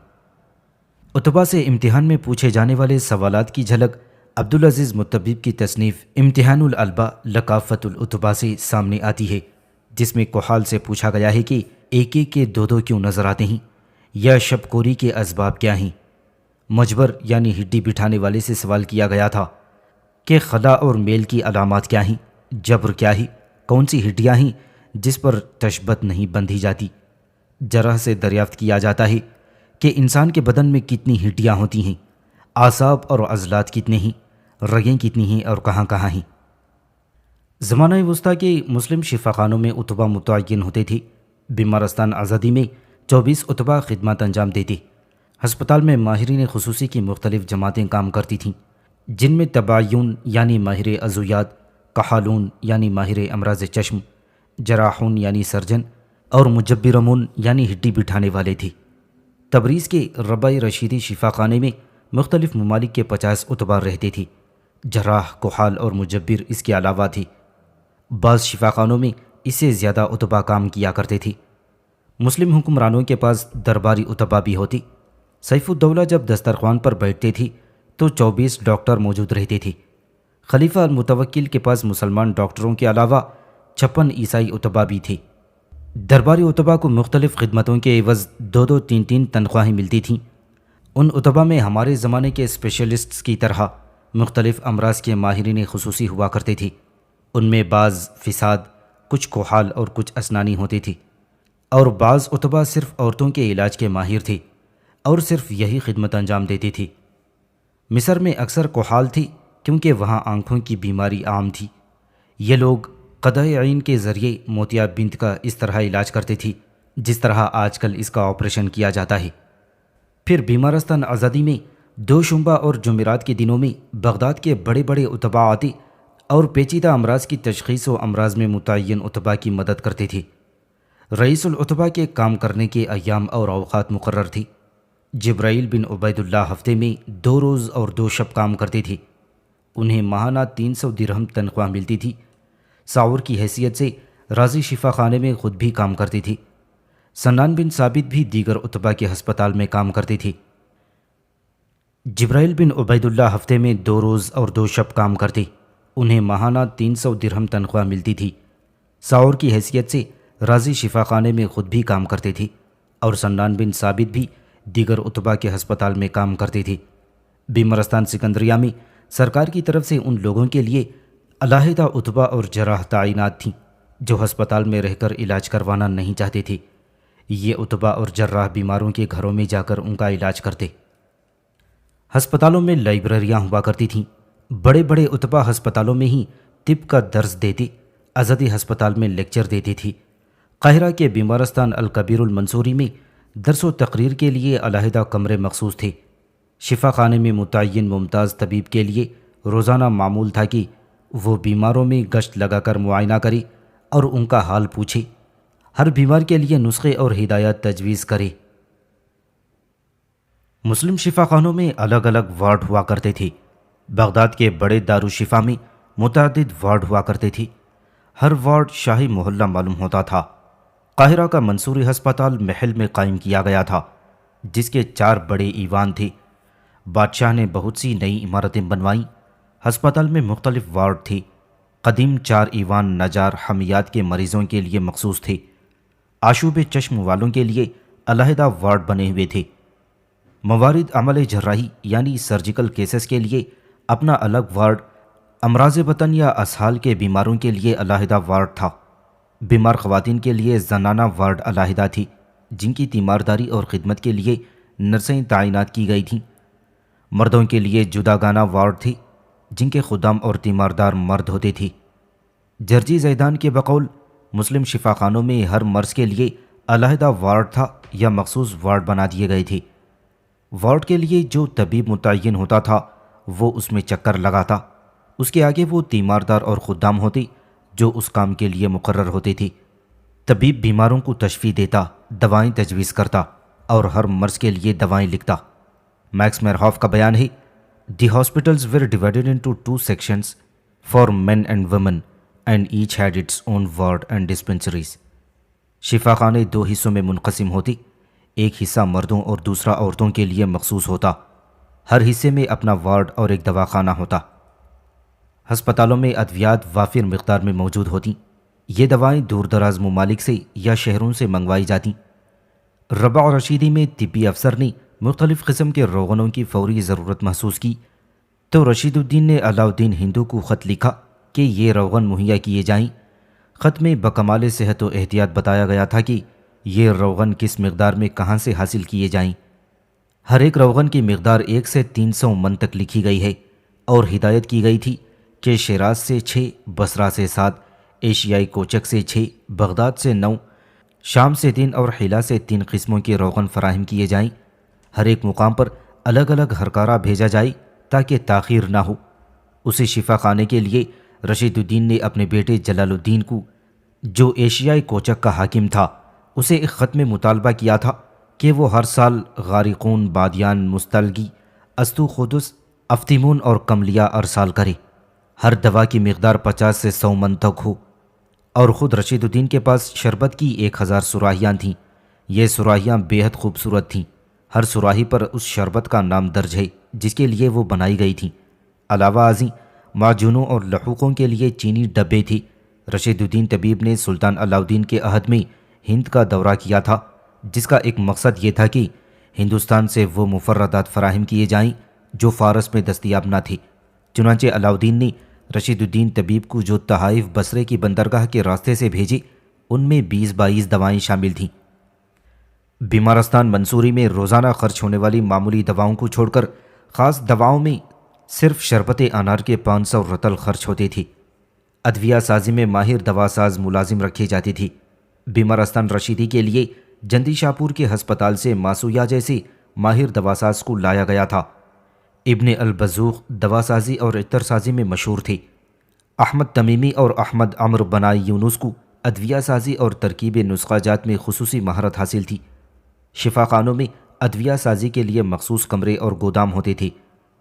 عتبہ سے امتحان میں پوچھے جانے والے سوالات کی جھلک عبدالعزیز متبب کی تصنیف امتحان الالبا لکافت العتبہ سے سامنے آتی ہے، جس میں کحال سے پوچھا گیا ہے کہ ایک ایک کے 2 کیوں نظر آتے ہیں، یا شب کوری کے اسباب کیا ہیں۔ مجبر یعنی ہڈی بٹھانے والے سے سوال کیا گیا تھا کہ خلا اور میل کی علامات کیا ہیں، جبر کیا ہے، کون سی ہڈیاں ہیں جس پر تشبت نہیں بندھی جاتی۔ جرح سے دریافت کیا جاتا ہے کہ انسان کے بدن میں کتنی ہڈیاں ہوتی ہیں، اعصاب اور عضلات کتنے ہیں، رگیں کتنی ہیں اور کہاں کہاں ہیں۔ زمانہ وسطیٰ کے مسلم شفاخانوں میں عتبہ متعین ہوتے تھے۔ بیمارستان آزادی میں 24 عتبہ خدمات انجام دیتے۔ ہسپتال میں ماہرین خصوصی کی مختلف جماعتیں کام کرتی تھیں، جن میں تباعیون یعنی ماہر عضویات، کحالون یعنی ماہر امراض چشم، جراحون یعنی سرجن اور مجبرمون یعنی ہڈی بٹھانے والے تھے۔ تبریز کے ربع رشیدی شفاخانے میں مختلف ممالک کے 50 عتبہ رہتے تھے۔ جراح، کحال اور مجبر اس کے علاوہ تھے۔ بعض شفاخانوں میں اس سے زیادہ عتبہ کام کیا کرتے تھے۔ مسلم حکمرانوں کے پاس درباری عتبہ بھی ہوتے۔ سیف الدولہ جب دسترخوان پر بیٹھتے تھے تو 24 ڈاکٹر موجود رہتے تھے۔ خلیفہ المتوکل کے پاس مسلمان ڈاکٹروں کے علاوہ 56 عیسائی عتبہ بھی تھے۔ درباری عتبہ کو مختلف خدمتوں کے عوض 2-2 3-3 تنخواہیں ملتی تھیں۔ ان عتبہ میں ہمارے زمانے کے اسپیشلسٹس کی طرح مختلف امراض کے ماہرین خصوصی ہوا کرتے تھے۔ ان میں بعض فساد، کچھ کحال اور کچھ اسنانی ہوتے تھے، اور بعض عتبہ صرف عورتوں کے علاج کے ماہر تھے اور صرف یہی خدمت انجام دیتے تھے۔ مصر میں اکثر کحال تھی کیونکہ وہاں آنکھوں کی بیماری عام تھی۔ یہ لوگ قدح عین کے ذریعے موتیا بنت کا اس طرح علاج کرتے تھے جس طرح آج کل اس کا آپریشن کیا جاتا ہے۔ پھر بیمارستان آزادی میں 2 شنبہ اور جمعرات کے دنوں میں بغداد کے بڑے بڑے عتبہ آتے اور پیچیدہ امراض کی تشخیص و امراض میں متعین اتباع کی مدد کرتی تھی۔ رئیس الاتباع کے کام کرنے کے ایام اور اوقات مقرر تھی۔ جبرائیل بن عبید اللہ ہفتے میں 2 روز اور 2 شب کام کرتی تھی۔ انہیں ماہانہ 300 درہم تنخواہ ملتی تھی۔ ساور کی حیثیت سے راضی شفا خانے میں خود بھی کام کرتی تھی۔ سنان بن ثابت بھی دیگر اتباع کے ہسپتال میں کام کرتی تھی۔ جبرائیل بن عبید اللہ ہفتے میں 2 روز اور 2 شب کام کرتی۔ انہیں ماہانہ 300 درہم تنخواہ ملتی تھی۔ ساور کی حیثیت سے راضی شفا خانے میں خود بھی کام کرتی تھی اور سنان بن ثابت بھی دیگر اتباع کے ہسپتال میں کام کرتی تھی۔ بیمارستان سکندریہ میں سرکار کی طرف سے ان لوگوں کے لیے علیحدہ اتباع اور جراح تعینات تھیں جو ہسپتال میں رہ کر علاج کروانا نہیں چاہتے تھے۔ یہ اتباع اور جراح بیماروں کے گھروں میں جا کر ان کا علاج کرتے۔ ہسپتالوں میں لائبریریاں ہوا کرتی تھیں۔ بڑے بڑے اتباع ہسپتالوں میں ہی طب کا درس دیتے، ازدی ہسپتال میں لیکچر دیتی تھی۔ قاہرہ کے بیمارستان الکبیر المنصوری میں درس و تقریر کے لیے علیحدہ کمرے مخصوص تھے۔ شفا خانے میں متعین ممتاز طبیب کے لیے روزانہ معمول تھا کہ وہ بیماروں میں گشت لگا کر معائنہ کرے اور ان کا حال پوچھے، ہر بیمار کے لیے نسخے اور ہدایات تجویز کرے۔ مسلم شفا خانوں میں الگ الگ وارڈ ہوا کرتے تھے۔ بغداد کے بڑے دارالشفا میں متعدد وارڈ ہوا کرتے تھے۔ ہر وارڈ شاہی محلہ معلوم ہوتا تھا۔ قاہرہ کا منصوری ہسپتال محل میں قائم کیا گیا تھا، جس کے 4 بڑے ایوان تھے۔ بادشاہ نے بہت سی نئی عمارتیں بنوائیں۔ ہسپتال میں مختلف وارڈ تھے۔ قدیم 4 ایوان نجار حمیات کے مریضوں کے لیے مخصوص تھے۔ آشوب چشم والوں کے لیے علیحدہ وارڈ بنے ہوئے تھے۔ موارد عمل جراحی یعنی سرجیکل کیسز کے لیے اپنا الگ وارڈ، امراض بطن یا اسہال کے بیماروں کے لیے علیحدہ وارڈ تھا۔ بیمار خواتین کے لیے زنانہ وارڈ علیحدہ تھی، جن کی تیمارداری اور خدمت کے لیے نرسیں تعینات کی گئی تھیں۔ مردوں کے لیے جداگانہ وارڈ تھے، جن کے خدام اور تیماردار مرد ہوتے تھے۔ جرجی زیدان کے بقول مسلم شفا خانوں میں ہر مرض کے لیے علیحدہ وارڈ تھا یا مخصوص وارڈ بنا دیے گئے تھے۔ وارڈ کے لیے جو طبیب متعین ہوتا تھا وہ اس میں چکر لگاتا، اس کے آگے وہ تیماردار اور خدام ہوتے جو اس کام کے لیے مقرر ہوتے تھے۔ طبیب بیماروں کو تشفی دیتا، دوائیں تجویز کرتا اور ہر مرض کے لیے دوائیں لکھتا۔ میکس میرہاف کا بیان ہے، دی hospitals were divided into 2 sections for men and women and each had its own ward and dispensaries۔ شفا خانے 2 حصوں میں منقسم ہوتے، ایک حصہ مردوں اور دوسرا عورتوں کے لیے مخصوص ہوتا۔ ہر حصے میں اپنا وارڈ اور ایک دواخانہ ہوتا۔ ہسپتالوں میں ادویات وافر مقدار میں موجود ہوتیں۔ یہ دوائیں دور دراز ممالک سے یا شہروں سے منگوائی جاتیں۔ ربع رشیدی میں طبی افسر نے مختلف قسم کے روغنوں کی فوری ضرورت محسوس کی تو رشید الدین نے علاء الدین ہندو کو خط لکھا کہ یہ روغن مہیا کیے جائیں۔ خط میں بکمال صحت و احتیاط بتایا گیا تھا کہ یہ روغن کس مقدار میں کہاں سے حاصل کیے جائیں۔ ہر ایک روغن کی مقدار 1 سے 300 من تک لکھی گئی ہے اور ہدایت کی گئی تھی کہ شیراز سے 6، بصرہ سے 7، ایشیائی کوچک سے 6، بغداد سے 9، شام سے 3 اور حلا سے 3 قسموں کے روغن فراہم کیے جائیں۔ ہر ایک مقام پر الگ الگ ہرکارہ بھیجا جائے تاکہ تاخیر نہ ہو۔ اسی شفا خانے کے لیے رشید الدین نے اپنے بیٹے جلال الدین کو، جو ایشیائی کوچک کا حاکم تھا، اسے ایک خط میں مطالبہ کیا تھا کہ وہ ہر سال غارقون، بادیان، مستلگی، استو خدس، افتیمون اور کملیہ ارسال کرے۔ ہر دوا کی مقدار 50 سے 100 من تک ہو۔ اور خود رشید الدین کے پاس شربت کی 1000 سراہیاں تھیں۔ یہ سراہیاں بے حد خوبصورت تھیں۔ ہر سراہی پر اس شربت کا نام درج ہے جس کے لیے وہ بنائی گئی تھیں۔ علاوہ ازیں معجونوں اور لحوقوں کے لیے چینی ڈبے تھی۔ رشید الدین طبیب نے سلطان علاء الدین کے عہد میں ہند کا دورہ کیا تھا، جس کا ایک مقصد یہ تھا کہ ہندوستان سے وہ مفردات فراہم کیے جائیں جو فارس میں دستیاب نہ تھے۔ چنانچہ علاء الدین نے رشید الدین طبیب کو جو تحائف بصرے کی بندرگاہ کے راستے سے بھیجے، ان میں 20-22 دوائیں شامل تھیں۔ بیمارستان منصوری میں روزانہ خرچ ہونے والی معمولی دواؤں کو چھوڑ کر خاص دواؤں میں صرف شربت انار کے 500 رطل خرچ ہوتے تھے۔ ادویہ سازی میں ماہر دوا ساز ملازم رکھی جاتی تھی۔ بیمارستان رشیدی کے لیے جندی شاپور کے ہسپتال سے ماسویا جیسے ماہر دواساز کو لایا گیا تھا۔ ابن البزوق دوا سازی اور عطر سازی میں مشہور تھے۔ احمد تمیمی اور احمد عمر بنائی یونس کو ادویہ سازی اور ترکیب نسخہ جات میں خصوصی مہارت حاصل تھی۔ شفا خانوں میں ادویہ سازی کے لیے مخصوص کمرے اور گودام ہوتے تھے۔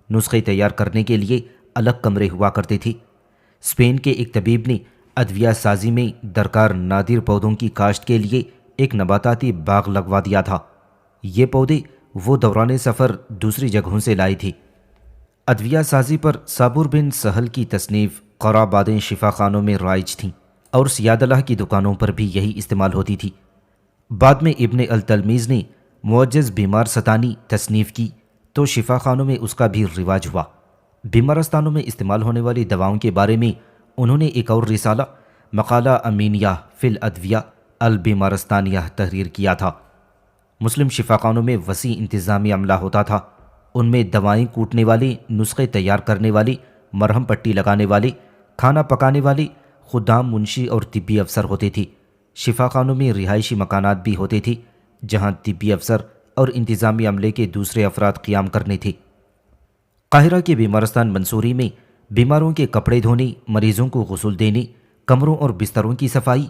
نسخے تیار کرنے کے لیے الگ کمرے ہوا کرتے تھے۔ اسپین کے ایک طبیب نے ادویہ سازی میں درکار نادر پودوں کی کاشت کے لیے ایک نباتاتی باغ لگوا دیا تھا۔ یہ پودے وہ دوران سفر دوسری جگہوں سے لائے تھے۔ ادویہ سازی پر صابر بن سہل کی تصنیف قرابادیں شفا خانوں میں رائج تھیں اور سیاد اللہ کی دکانوں پر بھی یہی استعمال ہوتی تھی۔ بعد میں ابن التلمیذ نے معجز بیمار ستانی تصنیف کی تو شفا خانوں میں اس کا بھی رواج ہوا۔ بیمارستانوں میں استعمال ہونے والی دواؤں کے بارے میں انہوں نے ایک اور رسالہ مقالہ امینیہ فی الادویہ البیمارستانیہ تحریر کیا تھا۔ مسلم شفا خانوں میں وسیع انتظامی عملہ ہوتا تھا۔ ان میں دوائیں کوٹنے والے، نسخے تیار کرنے والے، مرہم پٹی لگانے والے، کھانا پکانے والے، خدام، منشی اور طبی افسر ہوتے تھے۔ شفا خانوں میں رہائشی مکانات بھی ہوتے تھے جہاں طبی افسر اور انتظامی عملے کے دوسرے افراد قیام کرنے تھے۔ قاہرہ کے بیمارستان منصوری میں بیماروں کے کپڑے دھونے، مریضوں کو غسل دینے، کمروں اور بستروں کی صفائی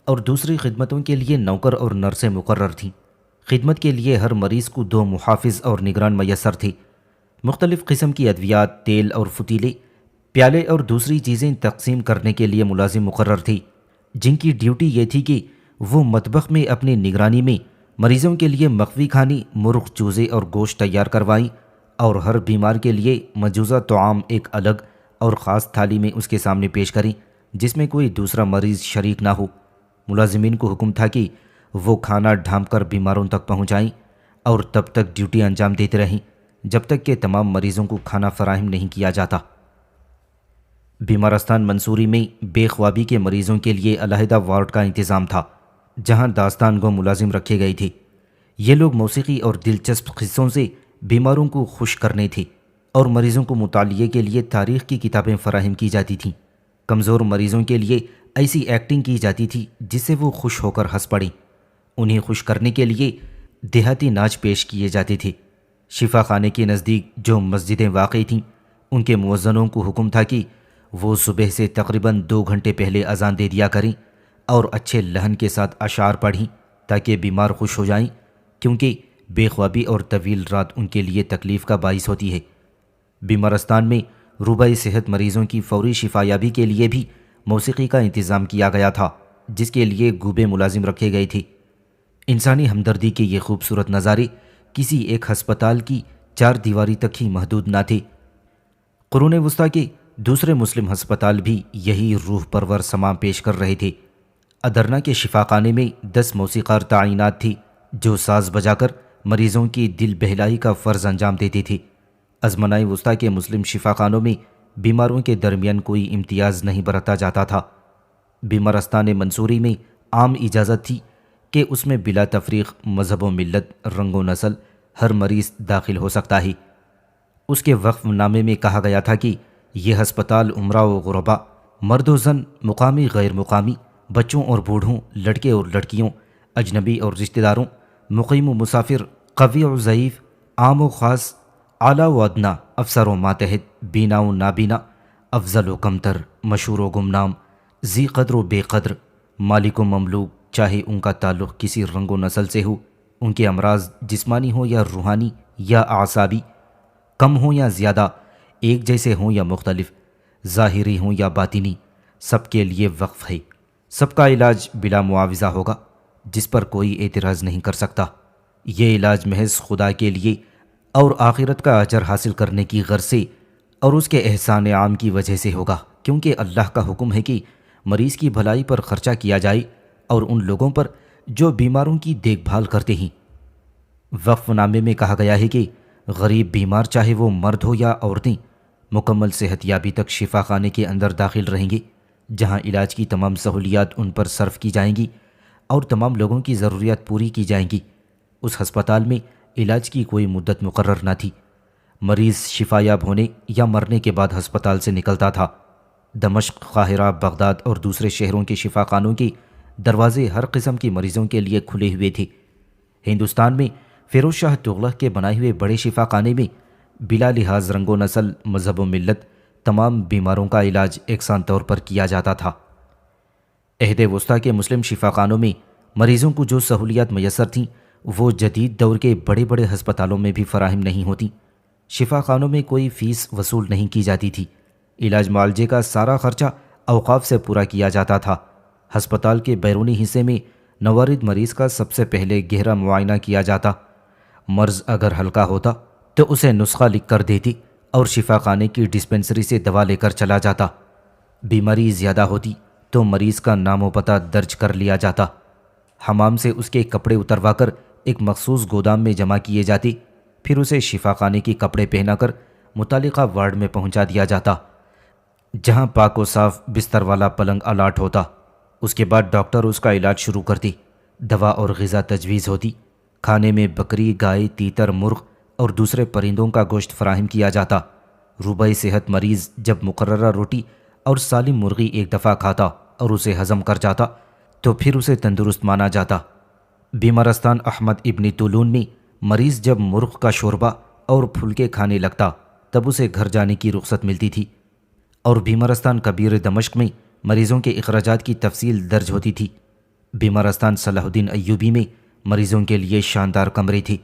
اور دوسری خدمتوں کے لیے نوکر اور نرسیں مقرر تھیں۔ خدمت کے لیے ہر مریض کو 2 محافظ اور نگران میسر تھے۔ مختلف قسم کی ادویات، تیل اور فتیلے، پیالے اور دوسری چیزیں تقسیم کرنے کے لیے ملازم مقرر تھے جن کی ڈیوٹی یہ تھی کہ وہ مطبخ میں اپنی نگرانی میں مریضوں کے لیے مخفی کھانے، مرغ، چوزے اور گوشت تیار کروائیں اور ہر بیمار کے لیے مجوزہ طعام ایک الگ اور خاص تھالی میں اس کے سامنے پیش کریں جس میں کوئی دوسرا مریض شریک نہ ہو۔ ملازمین کو حکم تھا کہ وہ کھانا ڈھانپ کر بیماروں تک پہنچائیں اور تب تک ڈیوٹی انجام دیتے رہیں جب تک کہ تمام مریضوں کو کھانا فراہم نہیں کیا جاتا۔ بیمارستان منصوری میں بے خوابی کے مریضوں کے لیے علیحدہ وارڈ کا انتظام تھا جہاں داستان گو ملازم رکھے گئے تھے۔ یہ لوگ موسیقی اور دلچسپ قصوں سے بیماروں کو خوش کرنے تھے اور مریضوں کو مطالعے کے لیے تاریخ کی کتابیں فراہم کی جاتی تھیں۔ کمزور مریضوں کے لیے ایسی ایکٹنگ کی جاتی تھی جس سے وہ خوش ہو کر ہنس پڑیں۔ انہیں خوش کرنے کے لیے دیہاتی ناچ پیش کیے جاتے تھے۔ شفا خانے کے نزدیک جو مسجدیں واقع تھیں ان کے مؤذنوں کو حکم تھا کہ وہ صبح سے تقریباً 2 گھنٹے پہلے اذان دے دیا کریں اور اچھے لحن کے ساتھ اشعار پڑھیں تاکہ بیمار خوش ہو جائیں، کیونکہ بے خوابی اور طویل رات ان کے لیے تکلیف کا باعث ہوتی ہے۔ بیمارستان میں ربع صحت مریضوں کی فوری شفا یابی کے لیے بھی موسیقی کا انتظام کیا گیا تھا جس کے لیے گوبے ملازم رکھے گئے تھے۔ انسانی ہمدردی کے یہ خوبصورت نظارے کسی ایک ہسپتال کی 4 دیواری تک ہی محدود نہ تھے۔ قرون وسطیٰ کے دوسرے مسلم ہسپتال بھی یہی روح پرور سماں پیش کر رہے تھے۔ ادرنا کے شفا خانے میں 10 موسیقار تعینات تھی جو ساز بجا کر مریضوں کی دل بہلائی کا فرض انجام دیتے تھے۔ ازمنۂ وسطیٰ کے مسلم شفا خانوں میں بیماروں کے درمیان کوئی امتیاز نہیں برتا جاتا تھا۔ بیمارستان منصوری میں عام اجازت تھی کہ اس میں بلا تفریق مذہب و ملت، رنگ و نسل ہر مریض داخل ہو سکتا ہے۔ اس کے وقف نامے میں کہا گیا تھا کہ یہ ہسپتال عمرہ و غربا، مرد و زن، مقامی غیر مقامی، بچوں اور بوڑھوں، لڑکے اور لڑکیوں، اجنبی اور رشتہ داروں، مقیم و مسافر، قوی و ضعیف، عام و خاص، اعلیٰ و ادنا، افسر و ماتحت، بینا و نابینا، افضل و کمتر، مشہور و گمنام، ذی قدر و بے قدر، مالک و مملوک، چاہے ان کا تعلق کسی رنگ و نسل سے ہو، ان کے امراض جسمانی ہوں یا روحانی یا اعصابی، کم ہوں یا زیادہ، ایک جیسے ہوں یا مختلف، ظاہری ہوں یا باطنی، سب کے لیے وقف ہے۔ سب کا علاج بلا معاوضہ ہوگا جس پر کوئی اعتراض نہیں کر سکتا۔ یہ علاج محض خدا کے لیے اور آخرت کا اجر حاصل کرنے کی غرض سے اور اس کے احسان عام کی وجہ سے ہوگا، کیونکہ اللہ کا حکم ہے کہ مریض کی بھلائی پر خرچہ کیا جائے اور ان لوگوں پر جو بیماروں کی دیکھ بھال کرتے ہیں۔ وقف نامے میں کہا گیا ہے کہ غریب بیمار چاہے وہ مرد ہو یا عورتیں مکمل صحت یابی تک شفا خانے کے اندر داخل رہیں گے، جہاں علاج کی تمام سہولیات ان پر صرف کی جائیں گی اور تمام لوگوں کی ضروریات پوری کی جائیں گی۔ اس ہسپتال میں علاج کی کوئی مدت مقرر نہ تھی۔ مریض شفا یاب ہونے یا مرنے کے بعد ہسپتال سے نکلتا تھا۔ دمشق، قاہرہ، بغداد اور دوسرے شہروں کے شفا خانوں کے دروازے ہر قسم کے مریضوں کے لیے کھلے ہوئے تھے۔ ہندوستان میں فیروز شاہ تغلق کے بنائے ہوئے بڑے شفا خانے میں بلا لحاظ رنگ و نسل، مذہب و ملت تمام بیماروں کا علاج یکساں طور پر کیا جاتا تھا۔ عہد وسطیٰ کے مسلم شفا خانوں میں مریضوں کو جو سہولیات میسر تھیں وہ جدید دور کے بڑے بڑے ہسپتالوں میں بھی فراہم نہیں ہوتیں۔ شفا خانوں میں کوئی فیس وصول نہیں کی جاتی تھی۔ علاج معالجے کا سارا خرچہ اوقاف سے پورا کیا جاتا تھا۔ ہسپتال کے بیرونی حصے میں نوارد مریض کا سب سے پہلے گہرا معائنہ کیا جاتا۔ مرض اگر ہلکا ہوتا تو اسے نسخہ لکھ کر دیتی اور شفا خانے کی ڈسپنسری سے دوا لے کر چلا جاتا۔ بیماری زیادہ ہوتی تو مریض کا نام و پتہ درج کر لیا جاتا۔ حمام سے اس کے کپڑے اتروا کر ایک مخصوص گودام میں جمع کیے جاتے، پھر اسے شفا خانے کے کپڑے پہنا کر متعلقہ وارڈ میں پہنچا دیا جاتا، جہاں پاک و صاف بستر والا پلنگ الاٹ ہوتا۔ اس کے بعد ڈاکٹر اس کا علاج شروع کرتے۔ دوا اور غذا تجویز ہوتی۔ کھانے میں بکری، گائے، تیتر، مرغ اور دوسرے پرندوں کا گوشت فراہم کیا جاتا۔ روبہ صحت مریض جب مقررہ روٹی اور سالم مرغی ایک دفعہ کھاتا اور اسے ہضم کر جاتا تو پھر اسے تندرست مانا جاتا۔ بیمارستان احمد ابن طولون میں مریض جب مرغ کا شوربہ اور پھلکے کھانے لگتا تب اسے گھر جانے کی رخصت ملتی تھی، اور بیمارستان کبیر دمشق میں مریضوں کے اخراجات کی تفصیل درج ہوتی تھی۔ بیمارستان صلاح الدین ایوبی میں مریضوں کے لیے شاندار کمرے تھے۔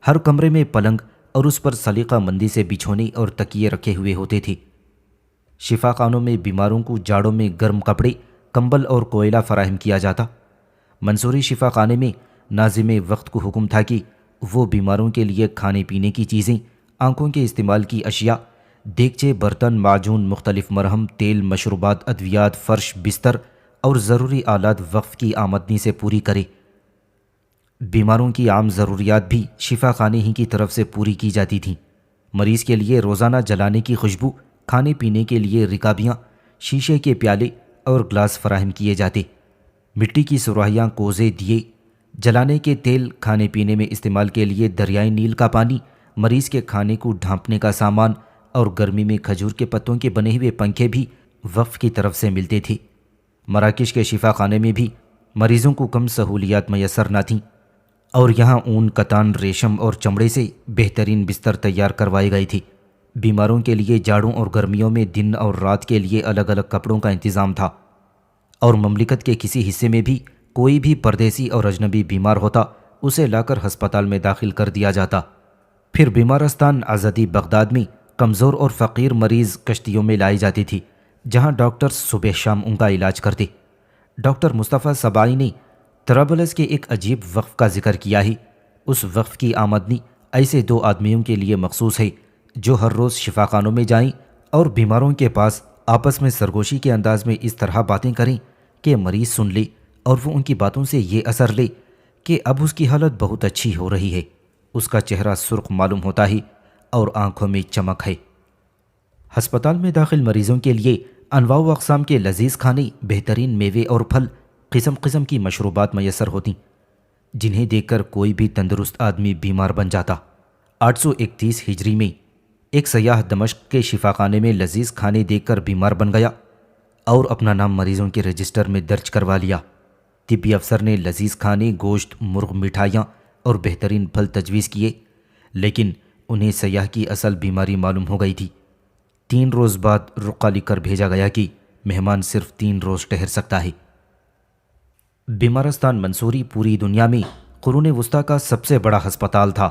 ہر کمرے میں پلنگ اور اس پر سلیقہ مندی سے بچھونے اور تکیے رکھے ہوئے ہوتے تھے۔ شفا خانوں میں بیماروں کو جاڑوں میں گرم کپڑے، کمبل اور کوئلہ فراہم کیا جاتا۔ منصوری شفا خانے میں ناظم وقت کو حکم تھا کہ وہ بیماروں کے لیے کھانے پینے کی چیزیں، آنکھوں کے استعمال کی اشیاء، دیگچے، برتن، معجون، مختلف مرہم، تیل، مشروبات، ادویات، فرش، بستر اور ضروری آلات وقف کی آمدنی سے پوری کرے۔ بیماروں کی عام ضروریات بھی شفا خانے ہی کی طرف سے پوری کی جاتی تھیں۔ مریض کے لیے روزانہ جلانے کی خوشبو، کھانے پینے کے لیے رکابیاں، شیشے کے پیالے اور گلاس فراہم کیے جاتے۔ مٹی کی سراہیاں، کوزے، دیے، جلانے کے تیل، کھانے پینے میں استعمال کے لیے دریائے نیل کا پانی، مریض کے کھانے کو ڈھانپنے کا سامان اور گرمی میں کھجور کے پتوں کے بنے ہوئے پنکھے بھی وقف کی طرف سے ملتے تھے۔ مراکش کے شفا خانے میں بھی مریضوں کو کم سہولیات میسر نہ تھیں، اور یہاں اون، کتان، ریشم اور چمڑے سے بہترین بستر تیار کروائے گئے تھے۔ بیماروں کے لیے جاڑوں اور گرمیوں میں دن اور رات کے لیے الگ الگ کپڑوں کا انتظام تھا، اور مملکت کے کسی حصے میں بھی کوئی بھی پردیسی اور اجنبی بیمار ہوتا اسے لا کر ہسپتال میں داخل کر دیا جاتا۔ پھر بیمارستان آزادی بغداد میں کمزور اور فقیر مریض کشتیوں میں لائی جاتی تھی، جہاں ڈاکٹر صبح شام ان کا علاج کرتے۔ ڈاکٹر مصطفیٰ سبائی نے طرابلس کے ایک عجیب وقف کا ذکر کیا ہے۔ اس وقف کی آمدنی ایسے دو آدمیوں کے لیے مخصوص ہے جو ہر روز شفا خانوں میں جائیں اور بیماروں کے پاس آپس میں سرگوشی کے انداز میں اس طرح باتیں کریں کہ مریض سن لے اور وہ ان کی باتوں سے یہ اثر لے کہ اب اس کی حالت بہت اچھی ہو رہی ہے۔ اس کا چہرہ سرخ معلوم ہوتا ہے اور آنکھوں میں چمک ہے۔ ہسپتال میں داخل مریضوں کے لیے انواع و اقسام کے لذیذ کھانے، بہترین میوے اور پھل، قسم قسم کی مشروبات میسر ہوتیں، جنہیں دیکھ کر کوئی بھی تندرست آدمی بیمار بن جاتا۔ 831 ہجری میں ایک سیاح دمشق کے شفا خانے میں لذیذ کھانے دیکھ کر بیمار بن گیا اور اپنا نام مریضوں کے رجسٹر میں درج کروا لیا۔ طبی افسر نے لذیذ کھانے، گوشت، مرغ، مٹھائیاں اور بہترین پھل تجویز کیے، لیکن انہیں سیاح کی اصل بیماری معلوم ہو گئی تھی۔ 3 روز بعد رقہ لکھ کر بھیجا گیا کہ مہمان صرف 3 روز ٹھہر سکتا ہے۔ بیمارستان منصوری پوری دنیا میں قرون وسطیٰ کا سب سے بڑا ہسپتال تھا،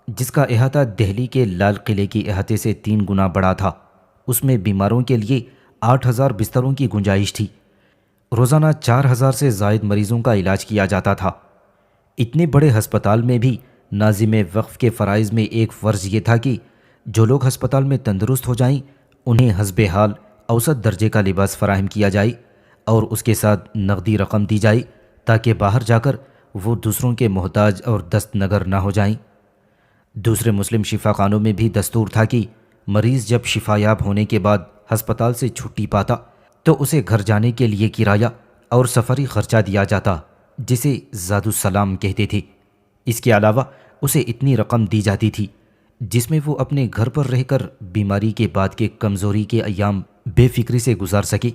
جس کا احاطہ دہلی کے لال قلعے کے احاطے سے 3 گنا بڑا تھا۔ اس میں بیماروں کے لیے 8000 بستروں کی گنجائش تھی۔ روزانہ 4000 سے زائد مریضوں کا علاج کیا جاتا تھا۔ اتنے بڑے ہسپتال میں بھی ناظم وقف کے فرائض میں ایک فرض یہ تھا کہ جو لوگ ہسپتال میں تندرست ہو جائیں انہیں حسب حال اوسط درجے کا لباس فراہم کیا جائے اور اس کے ساتھ نقدی رقم دی جائے تاکہ باہر جا کر وہ دوسروں کے محتاج اور دست نگر نہ ہو جائیں۔ دوسرے مسلم شفا خانوں میں بھی دستور تھا کہ مریض جب شفایاب ہونے کے بعد ہسپتال سے چھٹی پاتا تو اسے گھر جانے کے لیے کرایہ اور سفری خرچہ دیا جاتا، جسے زاد السلام کہتے تھے۔ اس کے علاوہ اسے اتنی رقم دی جاتی تھی جس میں وہ اپنے گھر پر رہ کر بیماری کے بعد کے کمزوری کے ایام بے فکری سے گزار سکے،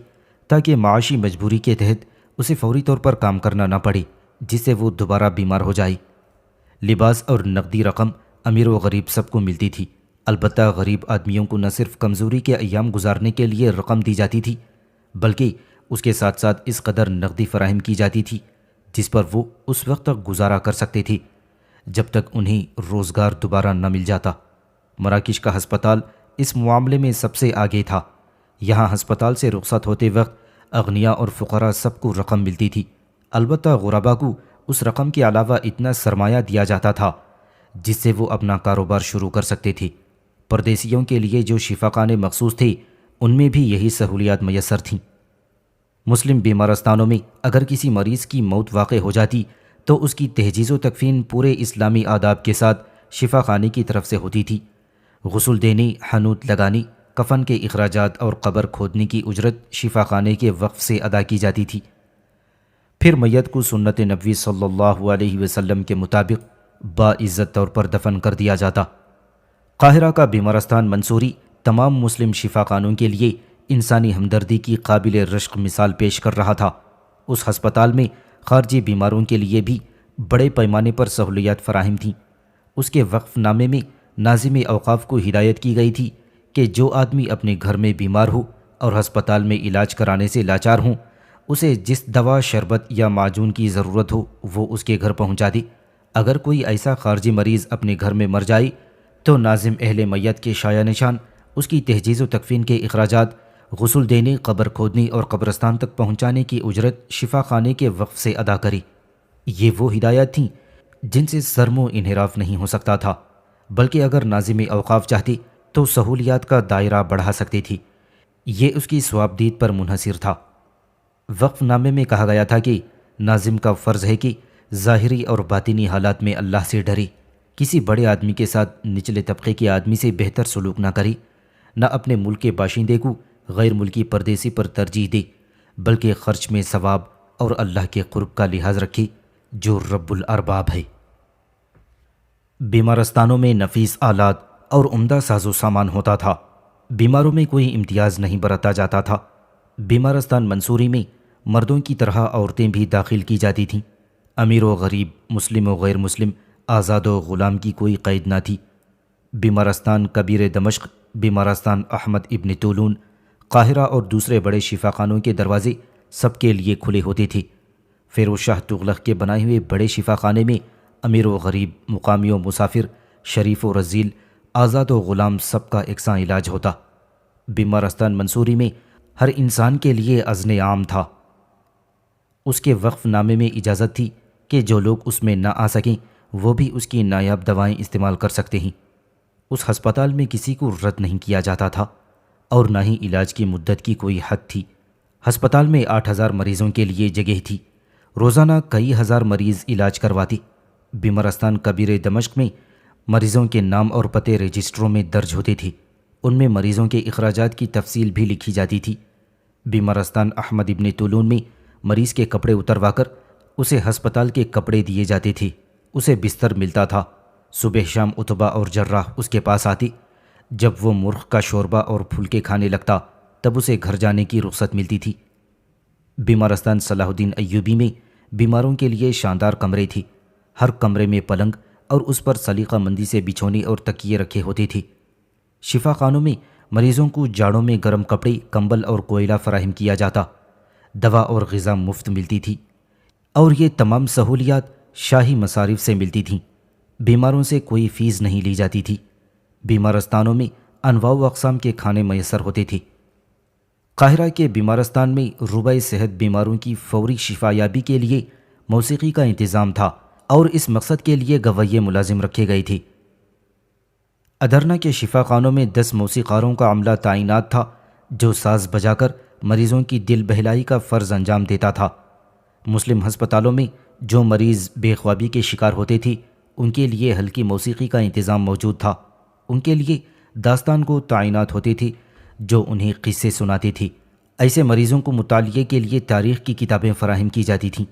تاکہ معاشی مجبوری کے تحت اسے فوری طور پر کام کرنا نہ پڑے جس سے وہ دوبارہ بیمار ہو جائے۔ لباس اور نقدی رقم امیر و غریب سب کو ملتی تھی، البتہ غریب آدمیوں کو نہ صرف کمزوری کے ایام گزارنے کے لیے رقم دی جاتی تھی بلکہ اس کے ساتھ ساتھ اس قدر نقدی فراہم کی جاتی تھی جس پر وہ اس وقت تک گزارا کر سکتے تھے جب تک انہیں روزگار دوبارہ نہ مل جاتا۔ مراکش کا ہسپتال اس معاملے میں سب سے آگے تھا۔ یہاں ہسپتال سے رخصت ہوتے وقت اغنیاء اور فقراء سب کو رقم ملتی تھی، البتہ غربا کو اس رقم کے علاوہ اتنا سرمایہ دیا جاتا تھا جس سے وہ اپنا کاروبار شروع کر سکتے تھے۔ پردیسیوں کے لیے جو شفاخانے مخصوص تھے ان میں بھی یہی سہولیات میسر تھیں۔ مسلم بیمارستانوں میں اگر کسی مریض کی موت واقع ہو جاتی تو اس کی تجہیز و تکفین پورے اسلامی آداب کے ساتھ شفاخانے کی طرف سے ہوتی تھی۔ غسل دینے، حنوط لگانے، کفن کے اخراجات اور قبر کھودنے کی اجرت شفاخانے کے وقف سے ادا کی جاتی تھی۔ پھر میت کو سنت نبوی صلی اللہ علیہ وسلم کے مطابق باعزت طور پر دفن کر دیا جاتا۔ قاہرہ کا بیمارستان منصوری تمام مسلم شفاخانوں کے لیے انسانی ہمدردی کی قابل رشک مثال پیش کر رہا تھا۔ اس ہسپتال میں خارجی بیماروں کے لیے بھی بڑے پیمانے پر سہولیات فراہم تھیں۔ اس کے وقف نامے میں ناظم اوقاف کو ہدایت کی گئی تھی کہ جو آدمی اپنے گھر میں بیمار ہو اور ہسپتال میں علاج کرانے سے لاچار ہوں، اسے جس دوا، شربت یا معجون کی ضرورت ہو وہ اس کے گھر پہنچا دے۔ اگر کوئی ایسا خارجی مریض اپنے گھر میں مر جائے تو ناظم اہل میت کے شایع نشان اس کی تجہیز و تکفین کے اخراجات، غسل دینے، قبر کھودنے اور قبرستان تک پہنچانے کی اجرت شفاخانے کے وقف سے ادا کرے۔ یہ وہ ہدایات تھیں جن سے سرم و انحراف نہیں ہو سکتا تھا، بلکہ اگر ناظم اوقاف چاہتے تو سہولیات کا دائرہ بڑھا سکتے تھے۔ یہ اس کی ثوابدید پر منحصر تھا۔ وقف نامے میں کہا گیا تھا کہ ناظم کا فرض ہے کہ ظاہری اور باطنی حالات میں اللہ سے ڈرے، کسی بڑے آدمی کے ساتھ نچلے طبقے کے آدمی سے بہتر سلوک نہ کرے، نہ اپنے ملک کے باشندے کو غیر ملکی پردیسی پر ترجیح دے، بلکہ خرچ میں ثواب اور اللہ کے قرب کا لحاظ رکھے جو رب الارباب ہے۔ بیمارستانوں میں نفیس آلات اور عمدہ ساز و سامان ہوتا تھا۔ بیماروں میں کوئی امتیاز نہیں برتا جاتا تھا۔ بیمارستان منصوری میں مردوں کی طرح عورتیں بھی داخل کی جاتی تھیں۔ امیر و غریب، مسلم و غیر مسلم، آزاد و غلام کی کوئی قید نہ تھی۔ بیمارستان کبیر دمشق، بیمارستان احمد ابن طولون، قاہرہ اور دوسرے بڑے شفاخانوں کے دروازے سب کے لیے کھلے ہوتے تھے۔ فیروز شاہ تغلق کے بنائے ہوئے بڑے شفاخانے میں امیر و غریب، مقامی و مسافر، شریف و رذیل، آزاد و غلام سب کا یکساں علاج ہوتا۔ بیمارستان منصوری میں ہر انسان کے لیے اذن عام تھا۔ اس کے وقف نامے میں اجازت تھی کہ جو لوگ اس میں نہ آ سکیں وہ بھی اس کی نایاب دوائیں استعمال کر سکتے ہیں۔ اس ہسپتال میں کسی کو رد نہیں کیا جاتا تھا اور نہ ہی علاج کی مدت کی کوئی حد تھی۔ ہسپتال میں 8,000 مریضوں کے لیے جگہ تھی۔ روزانہ کئی ہزار مریض علاج کرواتے۔ بیمارستان کبیر دمشق میں مریضوں کے نام اور پتے رجسٹروں میں درج ہوتے تھے۔ ان میں مریضوں کے اخراجات کی تفصیل بھی لکھی جاتی تھی۔ بیمارستان احمد ابن طولون میں مریض کے کپڑے اتروا کر اسے ہسپتال کے کپڑے دیے جاتے تھے۔ اسے بستر ملتا تھا۔ صبح شام عتبہ اور جراح اس کے پاس آتے۔ جب وہ مرغ کا شوربہ اور پھلکے کھانے لگتا تب اسے گھر جانے کی رخصت ملتی تھی۔ بیمارستان صلاح الدین ایوبی میں بیماروں کے لیے شاندار کمرے تھے۔ ہر کمرے میں پلنگ اور اس پر سلیقہ مندی سے بچھونے اور تکیے رکھے ہوتے تھے۔ شفاخانوں میں مریضوں کو جاڑوں میں گرم کپڑے، کمبل اور کوئلہ فراہم کیا جاتا۔ دوا اور غذا مفت ملتی تھی اور یہ تمام سہولیات شاہی مصارف سے ملتی تھیں۔ بیماروں سے کوئی فیس نہیں لی جاتی تھی۔ بیمارستانوں میں انواع و اقسام کے کھانے میسر ہوتے تھے۔ قاہرہ کے بیمارستان میں ربع صحت بیماروں کی فوری شفا یابی کے لیے موسیقی کا انتظام تھا اور اس مقصد کے لیے گویے ملازم رکھے گئے تھے۔ ادرنا کے شفاخانوں میں 10 موسیقاروں کا عملہ تعینات تھا جو ساز بجا کر مریضوں کی دل بہلائی کا فرض انجام دیتا تھا۔ مسلم ہسپتالوں میں جو مریض بے خوابی کے شکار ہوتے تھے ان کے لیے ہلکی موسیقی کا انتظام موجود تھا۔ ان کے لیے داستان کو تعینات ہوتے تھے جو انہیں قصے سناتے تھے۔ ایسے مریضوں کو مطالعے کے لیے تاریخ کی کتابیں فراہم کی جاتی تھیں۔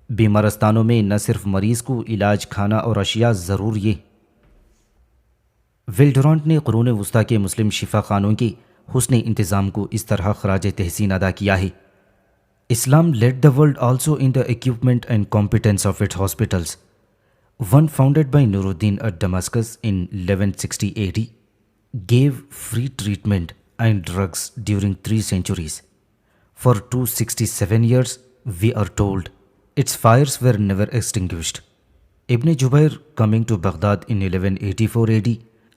بیمارستانوں میں نہ صرف مریض کو علاج، کھانا اور اشیاء ضرور یہ ویلڈرانٹ نے قرون وسطیٰ کے مسلم شفاخانوں کے حسن انتظام کو اس طرح خراج تحسین ادا کیا ہے: Islam led the world also in the equipment and competence of its hospitals. One founded by Nuruddin at Damascus in 1160 AD gave free treatment and drugs during 3 centuries. For 267 years, we are told, its fires were never extinguished. Ibn Jubayr, coming to Baghdad in 1184 AD,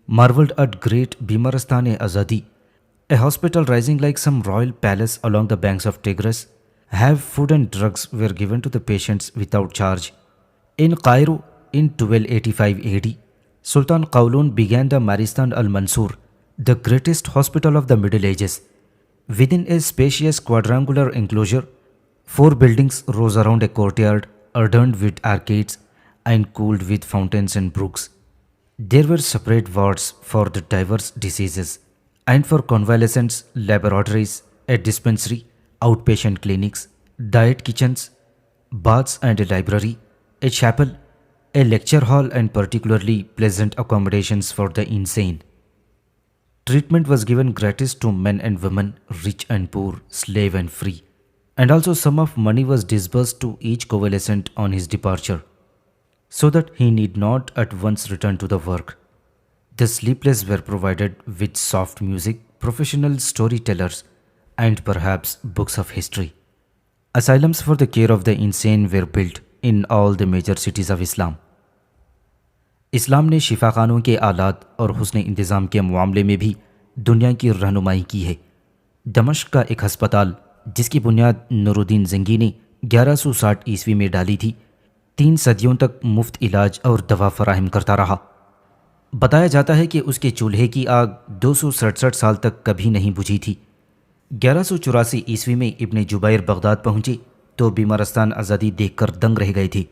marveled at great Bimaristan-e-Azadi, a hospital rising like some royal palace along the banks of Tigris. Have food and drugs were given to the patients without charge. In Cairo, in 1285 AD, Sultan Qawlun began the Maristan al-Mansur, the greatest hospital of the Middle Ages. Within a spacious quadrangular enclosure, 4 buildings rose around a courtyard adorned with arcades and cooled with fountains and brooks. There were separate wards for the diverse diseases, and for convalescents, laboratories, a dispensary, outpatient clinics, diet kitchens, baths and a library, a chapel, a lecture hall, and particularly pleasant accommodations for the insane. Treatment was given gratis to men and women, rich and poor, slave and free, and also sum of money was disbursed to each convalescent on his departure, so that he need not at once return to the work. The sleepless were provided with soft music, professional storytellers, and perhaps books of history. Asylums for the care of the insane were built in all the major cities of Islam. اسلام نے شفا خانوں کے آلات اور حسن انتظام کے معاملے میں بھی دنیا کی رہنمائی کی ہے. دمشق کا ایک ہسپتال جس کی بنیاد نور الدین زنگی نے 1160 عیسوی میں ڈالی تھی، 3 صدیوں تک مفت علاج اور دوا فراہم کرتا رہا. بتایا جاتا ہے کہ اس کے چولہے کی آگ 267 سال تک کبھی نہیں بجھی تھی. 1184 عیسوی میں ابن جبیر بغداد پہنچے تو بیمارستان آزادی دیکھ کر دنگ رہ گئے تھے.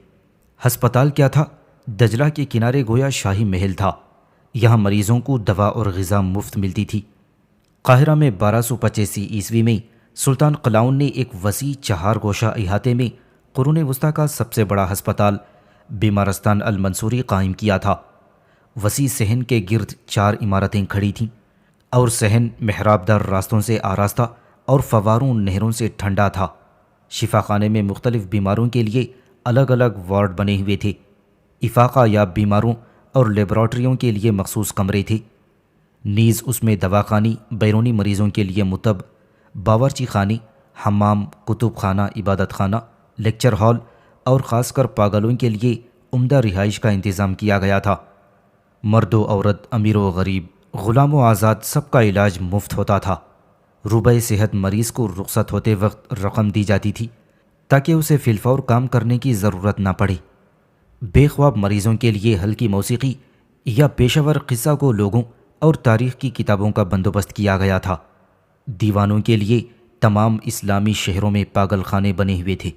ہسپتال کیا تھا؟ دجلہ کے کنارے گویا شاہی محل تھا. یہاں مریضوں کو دوا اور غذا مفت ملتی تھی. قاہرہ میں 1285 عیسوی میں سلطان قلاؤن نے ایک وسیع 4 گوشہ احاطے میں قرون وسطیٰ کا سب سے بڑا ہسپتال بیمارستان المنصوری قائم کیا تھا. وسیع صحن کے گرد 4 عمارتیں کھڑی تھیں اور صحن محراب دار راستوں سے آراستہ اور فواروں نہروں سے ٹھنڈا تھا. شفا خانے میں مختلف بیماروں کے لیے الگ الگ وارڈ بنے ہوئے تھے. افاقہ یاب بیماروں اور لیبارٹریوں کے لیے مخصوص کمرے تھے. نیز اس میں دواخانی، بیرونی مریضوں کے لیے مطب، باورچی خانے، حمام، کتب خانہ، عبادت خانہ، لیکچر ہال اور خاص کر پاگلوں کے لیے عمدہ رہائش کا انتظام کیا گیا تھا. مرد و عورت، امیر و غریب، غلام و آزاد، سب کا علاج مفت ہوتا تھا. روبہ صحت مریض کو رخصت ہوتے وقت رقم دی جاتی تھی تاکہ اسے فی الفور کام کرنے کی ضرورت نہ پڑے. بے خواب مریضوں کے لیے ہلکی موسیقی یا پیشہ ور قصہ کو لوگوں اور تاریخ کی کتابوں کا بندوبست کیا گیا تھا. دیوانوں کے لیے تمام اسلامی شہروں میں پاگل خانے بنے ہوئے تھے.